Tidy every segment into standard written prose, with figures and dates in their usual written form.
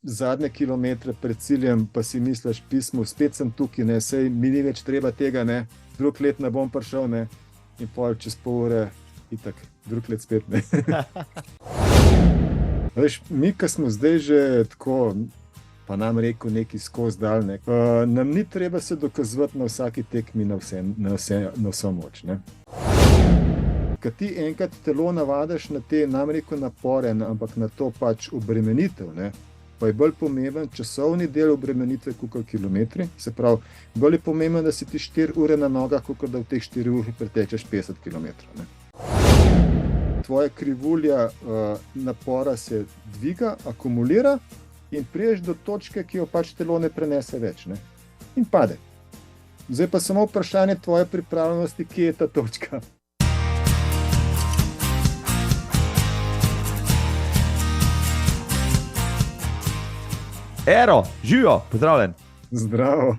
zadnje kilometre pred ciljem, pa si misliš, pismo, spet sem tukaj, ne, sej mi ni več treba tega, ne, drug let ne bom prišel, ne, in pol čez pol ure, itak, drug let spet, ne. Veš, mi, ki smo zdaj že tako, pa nam rekel neki skozi dal, ne, nam ni treba se dokazovati na vsaki tekmi na vso moč, ne. Kad ti enkrat telo navadiš na te, nam rekel, napore, ampak na to pač obremenitev, ne, pa je bolj pomemben časovni del obremenitve kakor kilometri. Se pravi, bolj je pomemben, da si ti 4 ure na nogah, kakor da v teh 4 uri pretečeš 50 kilometrov, ne. Tvoja krivulja napora se dviga, akumulira in priješ do točke, ki jo pač telo ne prenese več, ne, in pade. Zdaj pa samo vprašanje tvoje pripravljenosti, kje je ta točka. Ero, živijo, pozdravljen. Zdravo.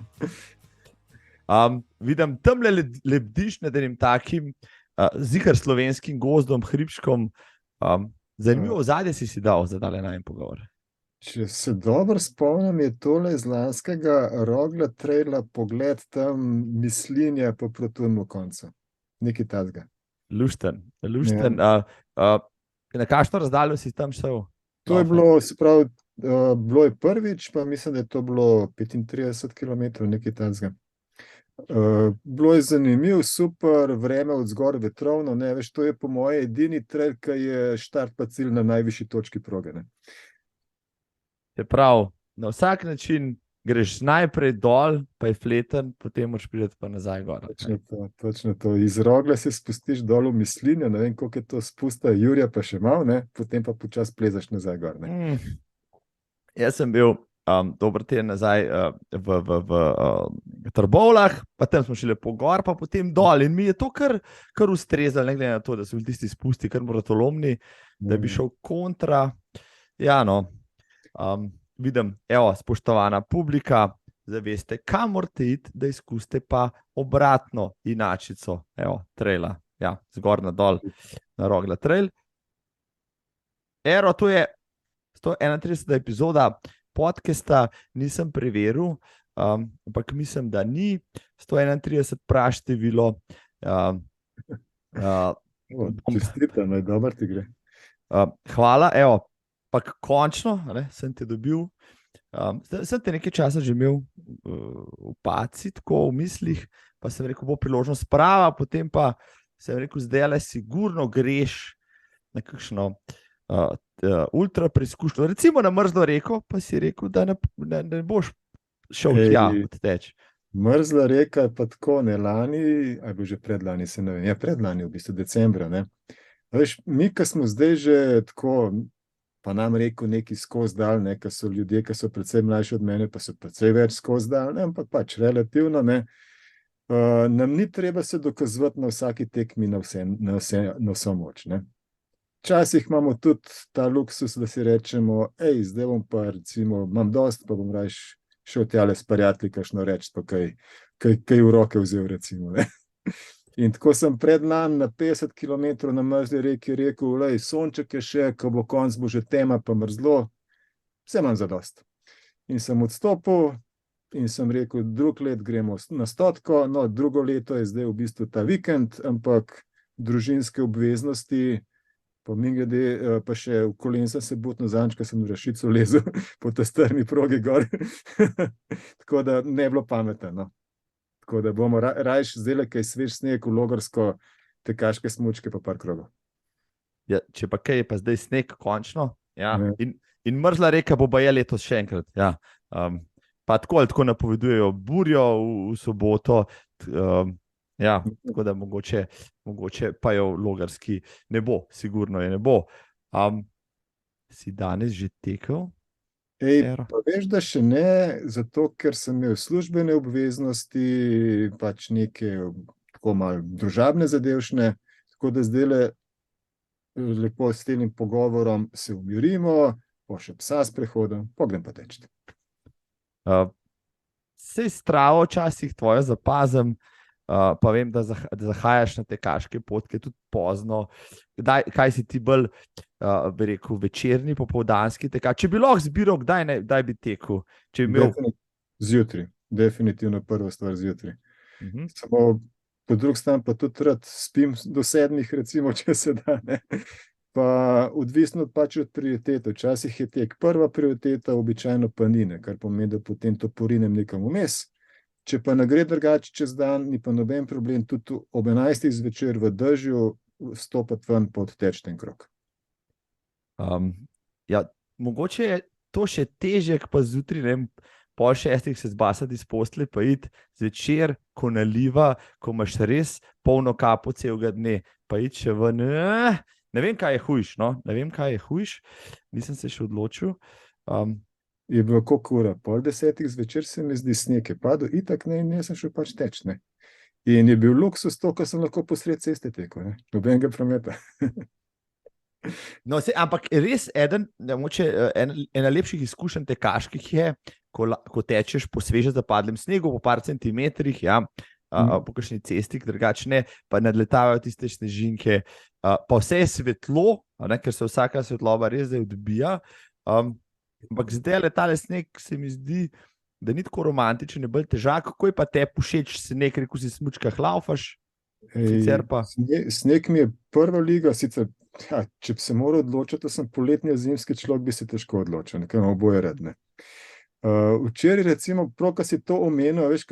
Vidim tamle lebdiš nad enim takim zihar slovenskim gozdom, hribčkom. Zanimivo ozadje si dal za tale najin pogovor. Če se dobro spomnim, je tole iz lanskega Rogla traila pogled tam Mislinja po Protunmu koncu. Nekaj takega. Lušten. Na kakšno razdaljo si tam šel? To je bilo, se pravi, bilo je prvič, pa mislim, da je to bilo 35 km, nekaj takega. Bilo je zanimiv, super, vreme od zgor vetrovno, ne veš, to je po moje edini trail, ki je štart pa cilj na najvišji točki proge, ne. Se pravi, na vsak način greš najprej dol, pa je fleten, potem moraš priti pa nazaj gor. Točno to. Iz Rogla se spustiš dol v Mislinjo, ne vem, koliko je to spusta, Jurija pa še malo, ne, potem pa počasi plezaš nazaj gor, ne. Jaz sem bil dober teden nazaj v Trbovljah, pa tam smo šli po gor, pa potem dol in mi je to kar ustrezalo, ne glede na to, da so bili tisti spusti kar moratolomni, da bi šel kontra. Ja, no, vidim, evo, spoštovana publika, zdaj veste, kam morate iti, da izkusite pa obratno inačico, evo, traila, ja, zgor na dol, na Rogla trail. Ero, to je 131. epizoda podcasta, nisem preveril, ampak mislim, da ni 131 praštevilo. Čestitam, dobro ti gre. Hvala, evo, pa končno, sem te dobil. Sem te nekaj časa že imel v paci, tako v mislih, pa sem rekel, bo priložnost prava, potem pa sem rekel, zdaj le sigurno greš na kakšno ultra preizkušnjo, recimo na mrzlo reko, pa si rekel, da ne boš šel tja odteč. Mrzla reka je pa tako, ne, lani, ali bo že predlani, se ne vem, ja, predlani, v bistvu decembra, ne. Veš, mi, ki smo zdaj že tako, pa nam rekel neki skozi dal, ne, ki so ljudje, ki so precej mlajši od mene, pa so precej več skozi dal, ne, ampak pač relativno, ne, nam ni treba se dokazovati na vsaki tekmi na vso moč, ne. Včasih imamo tudi ta luksus, da si rečemo, zdaj bom pa recimo, imam dosti, pa bom rajš šel tjale s prijatelji kakšno reči, pa kaj v roke vzel recimo, ne. In tako sem predlan na 50 km na mrzli reki rekel, lej, sonček je še, ko bo konc, bo že tema pa mrzlo, vse imam zadost. In sem odstopil in sem rekel, drug let gremo na 100, no, drugo leto je zdaj v bistvu ta vikend, ampak družinske obveznosti, pa mimogrede, pa še v kolen sem se butno zadnjič, ko sem v Rašico lezel po ta strmi progi gor. Tako da ne bilo pametno, no. Tako da bomo rajš zdajle kaj svež sneg v Logarsko, tekaške smučke pa par krogov. Ja, če pa kaj je pa zdaj sneg končno, ja. In mrzla reka bo baje letos še enkrat, ja. Pa tako napovedujejo burjo v soboto, ja, tako da mogoče pa jo v Logarski ne bo, sigurno je ne bo. Si danes že tekel? Pa veš, da še ne, zato ker sem imel službene obveznosti, pač neke tako malo družabne zadevšne, tako da zdajle lepo s tem pogovorom se umirimo, pa še psa sprehodom, pa grem pa teči. Sej stravo včasih tvojo zapazim, pa vem, da zahajaš na tekaške potke tudi pozno. Kaj si ti bolj, bi rekel, večerni, popoldanski tekač? Če bi lahko zbiral, kdaj bi tekel? Če bi imel... Zjutraj, definitivno prva stvar zjutraj. Mhm. Samo po drugi strani pa tudi rad spim do 7, recimo, če se da. Ne? Pa odvisno pač od prioritete. Včasih je tek prva prioriteta, običajno pa ni, kar pomeni, da potem to porinem nekam vmes. Če pa ne gre drugače čez dan, ni pa noben problem tudi ob 11. zvečer v dežju stopiti ven pa odteči ten krog. Ja, mogoče je to še težje, pa zjutraj, ne vem, pol 6 se zbasati iz postelje, pa iti zvečer, ko naliva, ko imaš res polno kapo celega dne, pa iti še ven. Ne vem, kaj je hujš, no? Ne vem, kaj je hujš, nisem se še odločil. Je bilo koliko ura? Pol 10 zvečer se mi zdi sneg je padel, itak ne, in jaz sem šel pač teč, ne. In je bil luksus to, ko sem lahko posred ceste tekel, ne. Nobenega prometa. No, ampak res ena lepših izkušenj tekaških je, ko tečeš po sveže zapadlem snegu, po par centimetrih, ja, po kakšni cesti, drugačne, pa nadletavajo tiste snežinke, pa vse je svetlo, ne, ker se vsaka svetloba res zdaj odbija, ampak zdaj letale sneg se mi zdi, da ni tako romantičen, je bolj težak. Kako je pa te všeč sneg, rekel si smučkah laufaš? Sneg mi je prva liga, sicer, ja, če bi se moral odločiti, da sem poletni, zimski človek, bi se težko odločil, nekaj oboje redne. Včeraj recimo, prav, ko si to omenil, veš,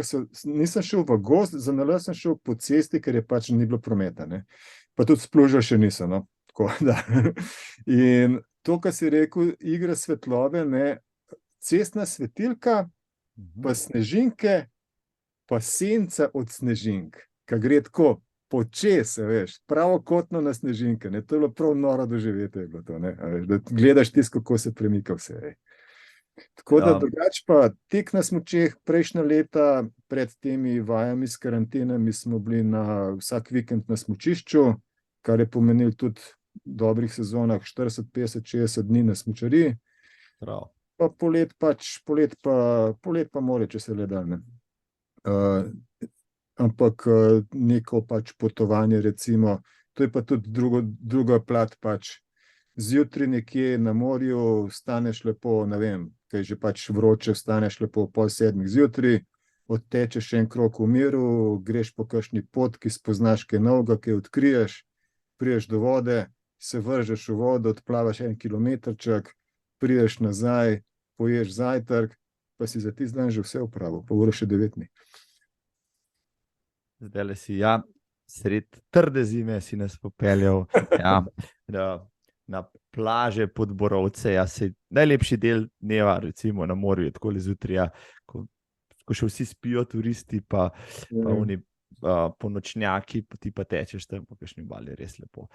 nisem šel v gozd, za nalaž sem šel po cesti, ker je pač ni bilo prometa, ne. Pa tudi splužil še nisem, no. Tako, da. In to, kar si rekel, igra svetlobe, ne, cestna svetilka, pa snežinke, pa senca od snežink, ki gre tako počez, veš, pravokotno na snežinke, ne, to je bilo prav noro doživetje, je bilo to, ne, veš, da gledaš tisto, kako se premika vse, veš. Tako da drugače pa tek na smučeh, prejšnja leta, pred temi vajami s karantenami smo bili vsak vikend na smučišču, kar je pomenil tudi v dobrih sezonah 40, 50, 60 dni na smučariji. Prav. Pa polet pa more, če se le da, ne. Ampak neko pač potovanje, recimo, to je pa tudi druga plat pač. Zjutraj nekje na morju vstaneš lepo, ne vem, kaj že pač vroče, vstaneš lepo 6:30 zjutraj, odtečeš en krog v miru, greš po kakšni potki, spoznaš kaj novega, kaj odkriješ, prideš do vode, se vržeš v vodo, odplavaš 1 kilometrček, prideš nazaj, poješ zajtrk, pa si za tisti dan že vse opravil, pa ura še 9 dni. Zdajle si, ja, sred trde zime si nas popeljal, ja, na plaže pod Borovce, ja, najlepši del dneva, recimo na morju, je takole zjutraj, ja, ko še vsi spijo, turisti, pa oni ponočnjaki, pa ti pa tečeš tam po kakšni obali, res lepo.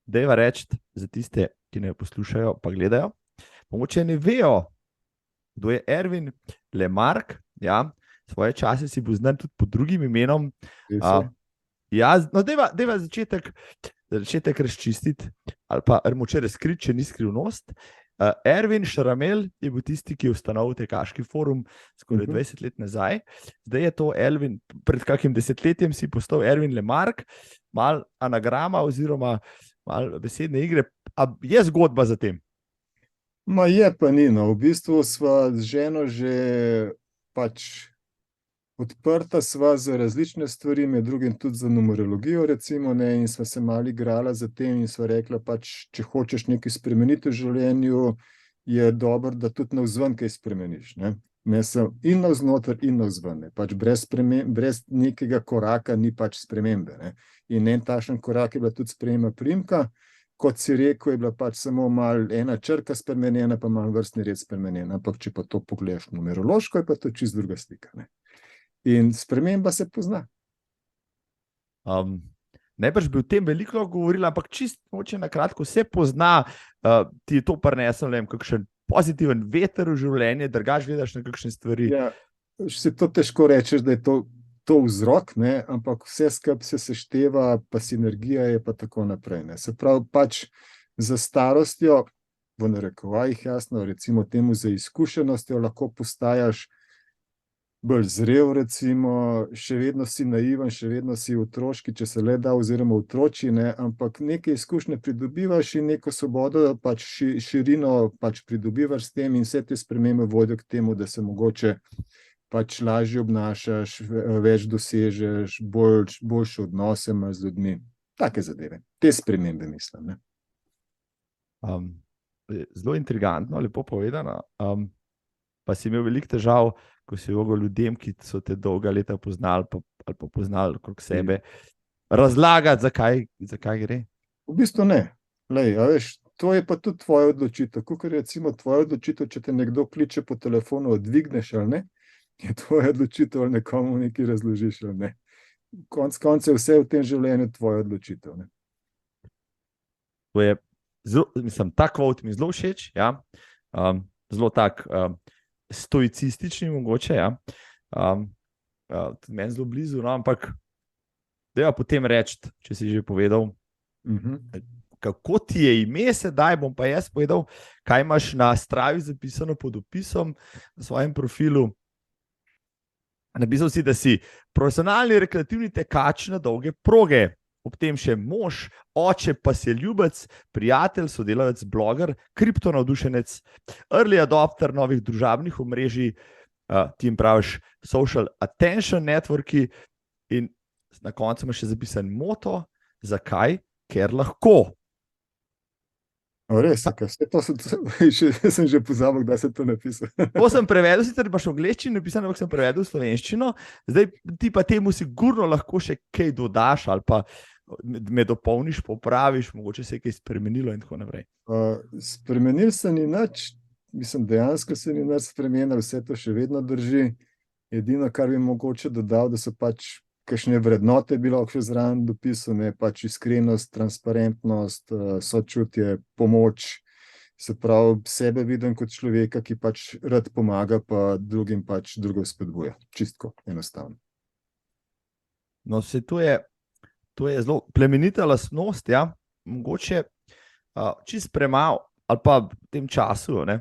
Dajva reči za tiste, ki ne poslušajo, pa gledajo, mogoče ne vejo, kdo je Ervin Lemarque, ja, svoje čase si bo znan tudi pod drugim imenom. Ja, no, dajva začetek razčistiti, ali pa moče razkriti, če ni skrivnost. Ervin Šaramel je bil tisti, ki je ustanovil tekaški forum skoraj 20 let nazaj. Zdaj je to Ervin, pred kakim desetletjem si postal Ervin Lemarque, malo anagrama oziroma malo besedne igre. A je zgodba za tem? Ma je pa ni, no. V bistvu sva z ženo že pač odprta sva za različne stvari, med drugim tudi za numerologijo, recimo, ne, in sva se malo igrala za tem in sva rekla, pač, če hočeš nekaj spremeniti v življenju, je dobro, da tudi navzven kaj spremeniš, ne. In navznoter in navzven, ne. Pač brez nekega koraka ni pač spremembe, ne. In en takšen korak je bila tudi sprememba priimka. Kot si rekel, je bila pač samo malo ena črka spremenjena, pa malo vrstni red spremenjen. Ampak če pa to pogledaš numerološko, je pa to čisto druga slika, ne. In sprememba se pozna. Najbrž bi o tem veliko govorila, ampak čisto mogoče na kratko se pozna, ti je to prinesel, ne vem, kakšen pozitiven veter v življenje, drugače gledaš na kakšne stvari. Ja, se to težko rečeš, da je to vzrok, ne, ampak vse skupaj se sešteva, pa sinergija je pa tako naprej, ne. Se pravi, pač za starostjo, v narekovajih jasno, recimo temu za izkušenostjo, lahko postajaš bolj zrel, recimo, še vedno si naiven, še vedno si otroški, če se le da, oziroma otročji, ne, ampak neke izkušnje pridobivaš in neko svobodo, pač širino pač pridobivaš s tem in vse te spremembe vodijo k temu, da se mogoče pač lažje obnašaš, več dosežeš, boljše odnose imaš z ljudmi. Take zadeve, te spremembe mislim, ne. Zelo intrigantno, lepo povedano. Pa si imel veliko težav, ko si mogel ljudem, ki so te dolga leta poznali ali pa poznali okrog sebe, razlagati, zakaj gre? V bistvu ne. Lej, a veš, to je pa tudi tvoja odločitev. Kakor je recimo tvoja odločitev, če te nekdo kliče po telefonu, odvigneš ali ne, je tvoja odločitev, ali nekomu nekaj razložiš ali ne. Konec koncev vse v tem življenju tvoja odločitev, ne. To je zelo, mislim, ta kvot mi zelo všeč, ja. Zelo tak stoicistični mogoče, ja. Tudi meni zelo blizu, no, ampak dajva potem reči, če si že povedal, kako ti je ime sedaj, bom pa jaz povedal, kaj imaš na Stravi zapisano pod opisom na svojem profilu. Napisal si, da si profesionalni rekreativni tekač na dolge proge, ob tem še mož, oče pa si ljubec, prijatelj, sodelavec, bloger, kriptonavdušenec, early adopter novih družabnih omrežij, ti jim praviš social attention networki in na koncu imaš še zapisan moto, zakaj? Ker lahko. Res, sem že pozabil, da se to napisal. To sem prevedel, sicer imaš v angleščini napisano, ampak sem prevedel v slovenščino, zdaj ti pa temu sigurno lahko še kaj dodaš ali pa me dopolniš, popraviš, mogoče se je kaj spremenilo in tako naprej. Spremenil se ni nič, mislim, dejansko se ni nič spremenilo, vse to še vedno drži. Edino, kar bi mogoče dodal, da so pač kakšne vrednote bilo še zraven dopisane, pač iskrenost, transparentnost, sočutje, pomoč, se pravi, sebe vidim kot človeka, ki pač rad pomaga, pa drugim pač drugo spodbuja. Čistko, enostavno. No, to je zelo plemenita lastnost, ja. Mogoče čist premalo, ali pa v tem času, ne,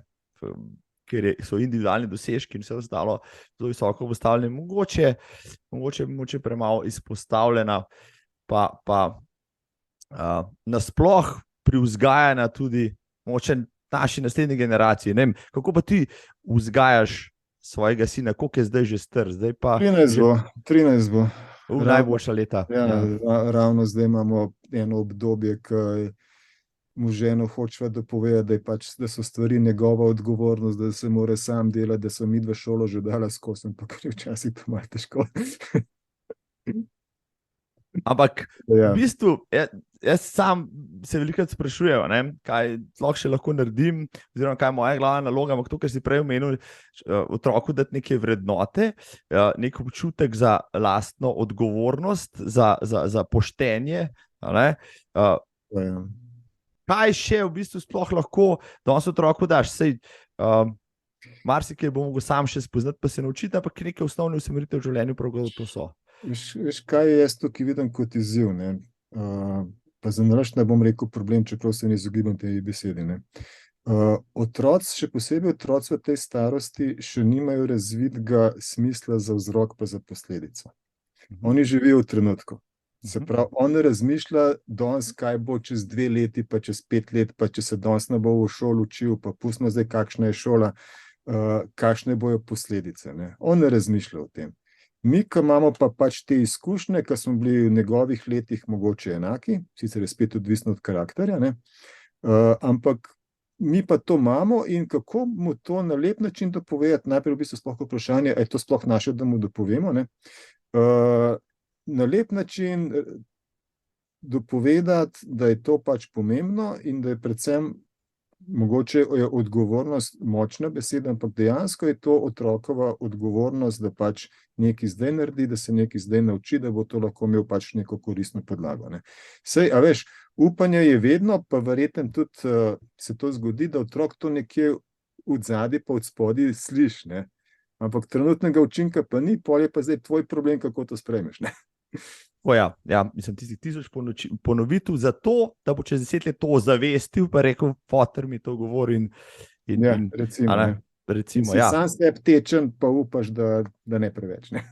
ker so individualni dosežki in vse ostalo zelo visoko postavljeni, mogoče premalo izpostavljena, pa nasploh pri vzgajanju tudi mogoče naši naslednji generaciji. Ne vem, kako pa ti vzgajaš svojega sina, koliko je zdaj že star? Zdaj pa 13 bo. Najboljša leta. Ja. Ravno zdaj imamo eno obdobje, ko mu ženo hočeva dopovedati, da je pač, da so stvari njegova odgovornost, da se mora sam delati, da so midva šolo že dala skozi, ampak je včasih to malo težko. Ampak v bistvu, jaz sam se velikokrat sprašujem, ne, kaj še lahko naredim, oziroma kaj je moja glavna naloga, ampak to, kar si prej omenil, otroku dati neke vrednote, nek občutek za lastno odgovornost, za poštenje, ne. Kaj še v bistvu sploh lahko danes otroku daš? Sej, marsikaj bo mogel sam še spoznati, pa se naučiti, ampak neke osnovne usmeritve v življenju prav to so. Veš, kaj jaz tukaj vidim kot izziv, ne? Pa zanalašč ne bom rekel problem, čeprav se ne izogibam tej besedi, ne? Otroci, še posebej otroci v tej starosti, še nimajo razvitega smisla za vzrok pa za posledico. Oni živijo v trenutku. Se pravi, on razmišlja danes, kaj bo čez 2 leti, pa čez 5 let, pa če se danes ne bo v šoli učil, pa pustimo zdaj, kakšna je šola, kakšne bojo posledice, ne? On ne razmišlja o tem. Mi, ko imamo pa pač te izkušnje, ko smo bili v njegovih letih mogoče enaki, sicer je spet odvisno od karakterja, ne? Ampak mi pa to imamo in kako mu to na lep način dopovedati, najprej v bistvu sploh vprašanje, je to sploh naše, da mu dopovemo, ne? Na lep način dopovedati, da je to pač pomembno in da je predvsem mogoče je odgovornost močna beseda, ampak dejansko je to otrokova odgovornost, da pač nekaj zdaj naredi, da se nekaj zdaj nauči, da bo to lahko imel pač neko koristno podlago, ne. Sej, a veš, upanje je vedno, pa verjetno tudi se to zgodi, da otrok to nekje od zadaj pa od spodaj sliši, ne. Ampak trenutnega učinka pa ni, pol je pa zdaj tvoj problem, kako to sprejmeš, ne. Ja, mislim, tistih 1000 ponovitev za to, da bo čez 10 let to ozavestil, pa rekel, foter mi to govori in recimo, ne. recimo, si ja. sam sebi tečen, pa upaš, da ne preveč. Ne?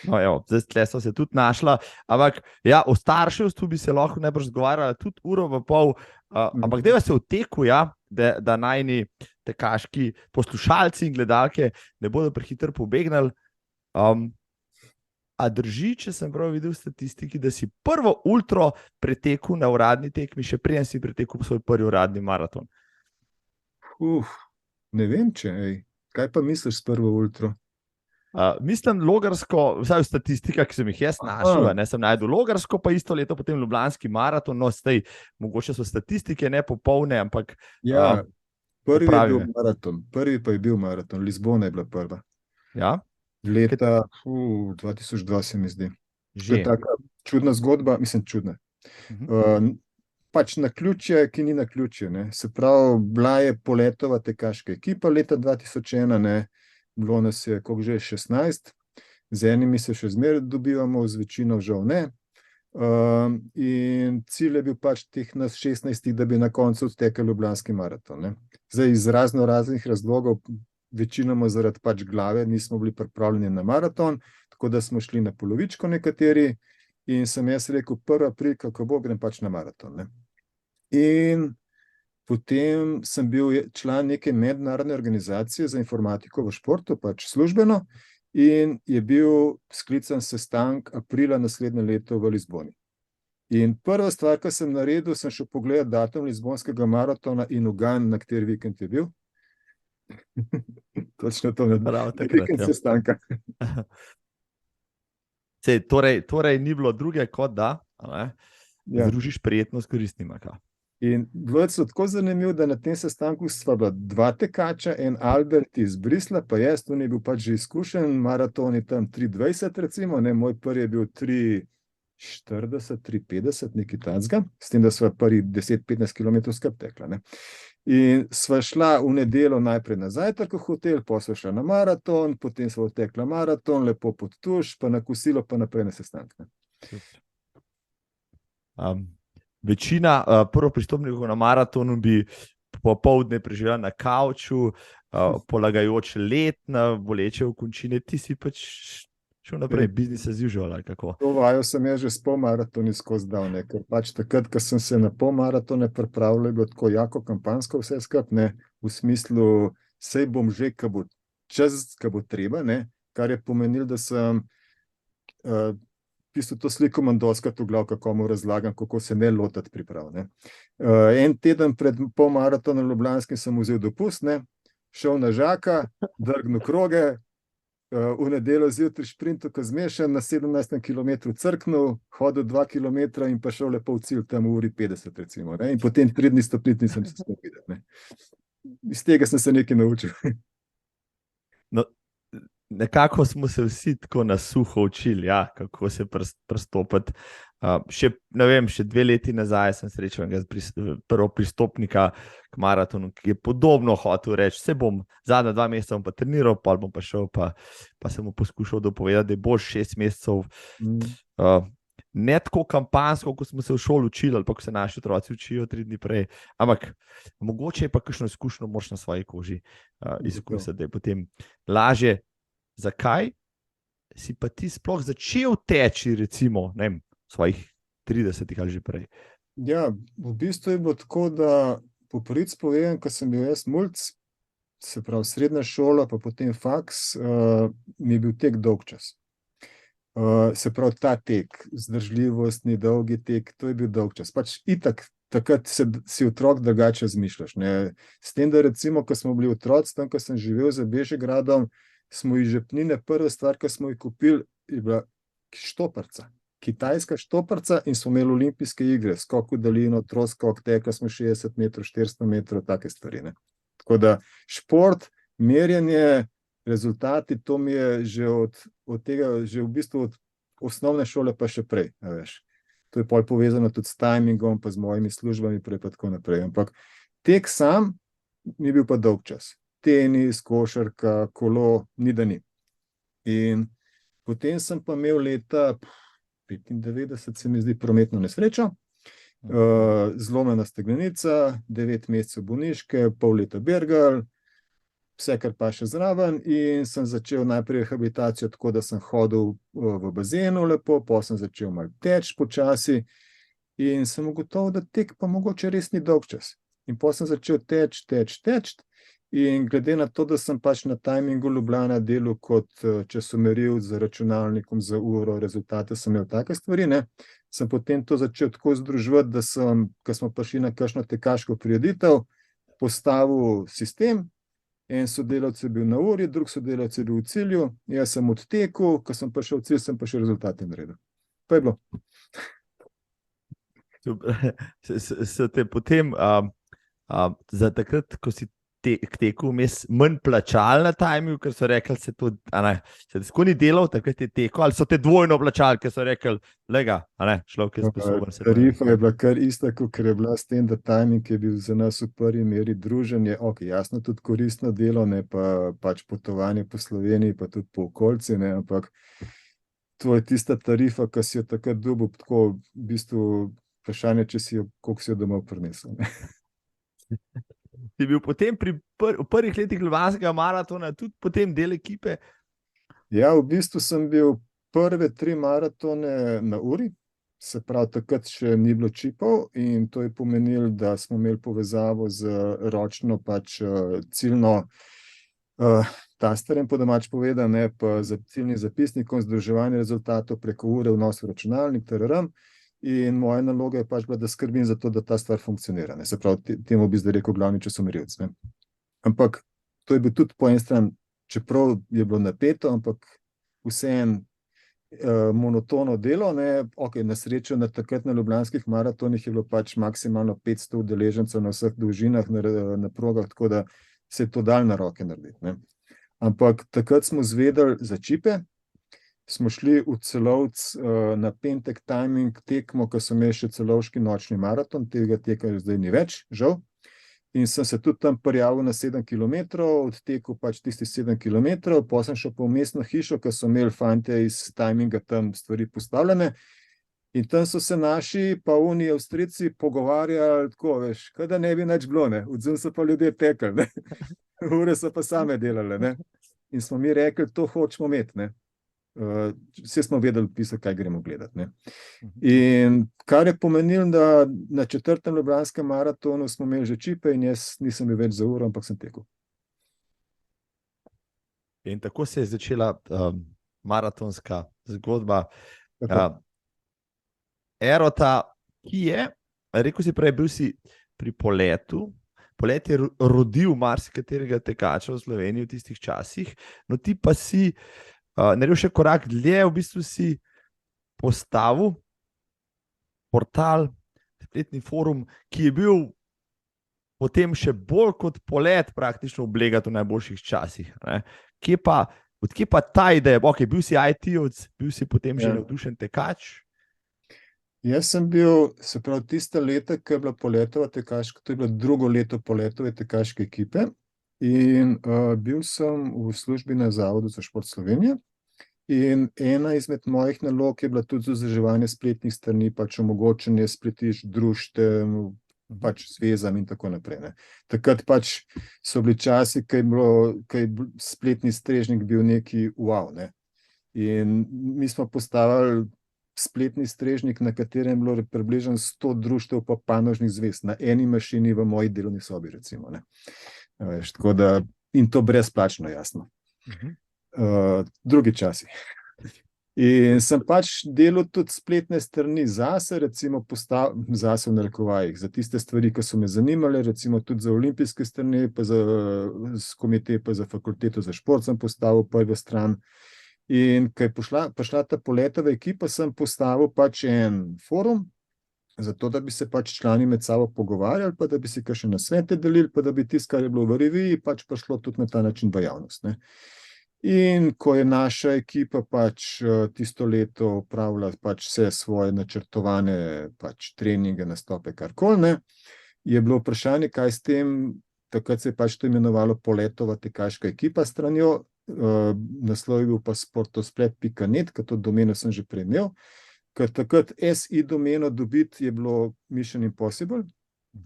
No, evo, zdaj tle so se tudi našla, ampak ja, o starševstvu bi se lahko najbrž zgovarjala tudi uro v pol, ampak deva se v teku, ja, da najni tekaški poslušalci in gledalke ne bodo prehitro pobegnili. A drži, če sem prav videl v statistiki, da si prvo ultro pretekel na uradni tekmi, še preden si pretekel svoj prvi uradni maraton? Ne vem, kaj pa misliš s prvo ultro? Mislim, logarsko, vsaj v statistikah, ki sem jih jaz našel, ne sem najdel logarsko, pa isto leto potem ljubljanski maraton, no, zdaj, mogoče so statistike nepopolne, ampak ja, prvi popravi je bil maraton, prvi pa je bil maraton, Lizbona je bila prva. Ja? Leta 2002 se mi zdi. To je Že. taka čudna zgodba, mislim čudna. Pač naključje, ki ni naključje, ne. Se pravi, bila je Poletova tekaška ekipa leta 2001, ne. Bilo nas je, koliko že, 16, z enimi se še zmeraj dobivamo, z večino žal ne. In cilj je bil pač teh nas 16, da bi na koncu odtekali ljubljanski maraton, ne. Zdaj, iz raznih razlogov, večinoma zaradi pač glave, nismo bili pripravljeni na maraton, tako da smo šli na polovičko nekateri in sem jaz rekel, 1. april, kako bo, grem pač na maraton, ne. In potem sem bil član neke mednarodne organizacije za informatiko v športu, pač službeno, in je bil sklican sestanek aprila naslednje leto v Lizboni. In prva stvar, ki sem naredil, sem šel pogledat datum Lizbonskega maratona in ugan, na kateri vikend je bil. Točno to, na vikend sestanka. Torej ni bilo druge kot da, združiš prijetno s koristnim. In bilo je tako zanimivo, da na tem sestanku sva bila 2 tekača, en Albert iz Brisla, pa jaz, on je bil pač že izkušen, maraton je tam 3:20 recimo, ne, moj prvi je bil 3:40, 3:50, nekaj takega, s tem, da sva prvi 10-15 km skupaj tekla, ne. In sva šla v nedeljo najprej na zajtrk v hotel, potem sva šla na maraton, potem sva odtekla maraton, lepo pod tuš, pa na kosilo, pa naprej na sestanek, ne. Večina prvopristopnikov na maratonu bi popoldne preživela na kavču, polagajoč let na boleče v končine, ti si pač šel naprej, business as usual, ali kako? To vajo sem jaz že s polmaratoni skozi dal, ne, ker pač takrat, ko sem se na polmaratone pripravljal, je bilo tako jako kampanjsko vse skupaj, ne, v smislu, sej bom že, ko bo čas, ko bo treba, ne, kar je pomenilo, da sem v bistvu to sliko imam dostikrat v glavi, kako mu razlagam, kako se ne lotiti priprav, ne. En teden pred polmaratonom ljubljanskim sem vzel dopust, ne, šel na Žaka, drgnil kroge, v nedeljo zjutraj šprintal ko zmešan, na 17. kilometru crknil, hodil 2 kilometra in pa šel lepo v cilj, tam v 1:50 recimo, ne, in potem 3 dni stopnic nisem se smel videti, ne. Iz tega sem se nekaj naučil. No, nekako smo se vsi tako na suho učili, ja, kako se pristopiti. Ne vem, še 2 leti nazaj sem srečal prvopristopnika k maratonu, ki je podobno hotel reči, se bom zadnja 2 meseca bom pa treniral, pol bom pa šel, pa sem mu poskušal dopovedati, da je boš 6 mesecev ne tako kampanjsko, kot smo se v šoli učili, ali pa ko se naši otroci učijo 3 dni prej, ampak mogoče je pa kakšno izkušnjo moraš na svoji koži izkusiti, da je potem lažje. Zakaj si pa ti sploh začel teči, recimo, ne vem, svojih 30 ali že prej? Ja, v bistvu je bilo tako, da po prvič povem, ko sem bil jaz mulc, se pravi srednja šola, pa potem faks, mi je bil tek dolg čas. Se pravi, ta tek, zdržljivostni, dolgi tek, to je bil dolg čas. Pač itak, takrat si otrok, drugače razmišljaš, ne. S tem, da recimo, ko smo bili otroci, tam, ko sem živel za Bežigradom, smo iz žepnine, prva stvar, ki smo jih kupili, je bila štoparca. Kitajska štoparca in smo imeli olimpijske igre, skok v daljino, troskok, tekli smo 60 metrov, 400 metrov, take stvari, ne. Tako da šport, merjenje, rezultati, to mi je že od tega, že v bistvu od osnovne šole pa še prej, a veš. To je pol povezano tudi s timingom, pa z mojimi službami, prej pa tako naprej. Ampak tek sam mi je bil pa dolg čas. Tenis, košarka, kolo, ni da ni. In potem sem pa imel leta 95, se mi zdi, prometno nesrečo, zlomljena stegnenica, 9 mesecev bolniške, pol leta bergel, vse, kar pa še zraven, in sem začel najprej rehabilitacijo tako, da sem hodil v bazenu lepo, potem sem začel malo teči počasi in sem ugotovil, da tek pa mogoče res ni dolg čas. In potem sem začel teči in glede na to, da sem pač na timingu Ljubljana delal kot časomeril z računalnikom za uro, rezultate sem imel take stvari, ne, sem potem to začel tako združevati, da sem, ko smo prišli na kakšno tekaško prireditev, postavil sistem. En sodelavec je bil na uri, drug sodelavec je bil v cilju, jaz sem odtekel, ko sem prišel v cilj, sem pa še rezultate naredil. Pa je bilo. Se te potem za takrat, ko si tekel vmes manj plačali na timingu, ker so rekli, se tako ni delal, takrat je tekel, ali so te dvojno plačali, ker so rekli, lega, človek je sposoben. Tarifa je bila kar ista, kot je bila s tem, da timing je bil za nas v prvi meri druženje, jasno tudi koristno delo, ne pa pač potovanje po Sloveniji, pa tudi po okolici, ne, ampak to je tista tarifa, ki si jo takrat dobil, tako v bistvu vprašanje, koliko si jo domov prinesel. Si bil potem v prvih letih Ljubljanskega maratona tudi potem del ekipe? Ja, v bistvu sem bil prve 3 maratone na uri, se pravi, takrat še ni bilo čipov in to je pomenilo, da smo imeli povezavo z ročno pač ciljno tasterjem, po domač povedano, pa z ciljnim zapisnikom, združevanje rezultatov preko ure, vnos v računalnik, trrm. In moja naloga je pač bila, da skrbim za to, da ta stvar funkcionira. Se pravi, temu bi zdaj rekel glavni časomerilec. Ampak to je bil tudi po eni strani, čeprav je bilo napeto, ampak vseeno monotono delo. Na srečo na takrat na ljubljanskih maratonih je bilo pač maksimalno 500 udeležencev na vseh dolžinah na progah, tako da se je to dalo na roke narediti. Ampak takrat smo izvedeli za čipe, smo šli v Celovec na petek timing tekmo, ko so imeli še celovški nočni maraton, tega teka zdaj ni več, žal. In sem se tudi tam prijavil na 7 kilometrov, odtekel pač tisti 7 kilometrov, potem sem šel po mestno hišo, ko so imeli fantje iz timinga tam stvari postavljene. In tam so se naši, pa oni Avstrijci pogovarjali tako, veš, kaj da ne bi nič bilo, odzun so pa ljudje tekli, ure so pa same delale. In smo mi rekli, to hočemo imeti, vse smo vedeli pisati, kaj gremo gledati. In kar je pomenilo, da na 4. ljubljanskem maratonu smo imeli že čipe in jaz nisem bil več za uro, ampak sem tekel. In tako se je začela maratonska zgodba. Erota, ki je, rekel si prej, bil si pri poletu. Polet je rodil marsikaterega tekača v Sloveniji v tistih časih, no ti pa si naredil še korak dlje, v bistvu si postavil portal, spletni forum, ki je bil potem še bolj kot polet praktično oblegat v najboljših časih. Odkje pa ta ideja? Bil si IT-ovc, bil si potem že navdušen tekač? Jaz sem bil, se pravi, tiste leta, ko je bila poletova tekaška, to je bilo drugo leto poletove tekaške ekipe. In bil sem v službi na Zavodu za šport Slovenije in ena izmed mojih nalog je bila tudi vzdrževanje spletnih strani, pač omogočanje spletišč, društev, pač zvezam in tako naprej. Takrat pač so bili časi, ko je spletni strežnik bil neki wow. In mi smo postavili spletni strežnik, na katerem je bilo približno 100 društev pa panožnih zvez na eni mašini v moji delovni sobi, recimo. Tako da, in to brezplačno, jasno. Drugi časi. In sem pač delal tudi spletne strani zase, recimo zase v narekovajih, za tiste stvari, ki so me zanimale, recimo tudi za olimpijske strani, pa za komite, pa za fakulteto za šport sem postavil prvo stran. In ko je prišla ta poletova ekipa, sem postavil pač en forum, zato da bi se pač člani med sabo pogovarjali, pa da bi si kakšne nasvete delili, pa da bi tisto, kar je bilo v reviji, pač prišlo tudi na ta način v javnost. In ko je naša ekipa pač tisto leto opravila pač vse svoje načrtovane pač treninge, nastope, karkoli, je bilo vprašanje, kaj s tem, takrat se je pač to imenovalo poletova tekaška ekipa stranjo, naslov je bil pa sportosplet.net, ker to domeno sem že prej imel. Ker takrat SI domeno dobiti je bilo Mission Impossible,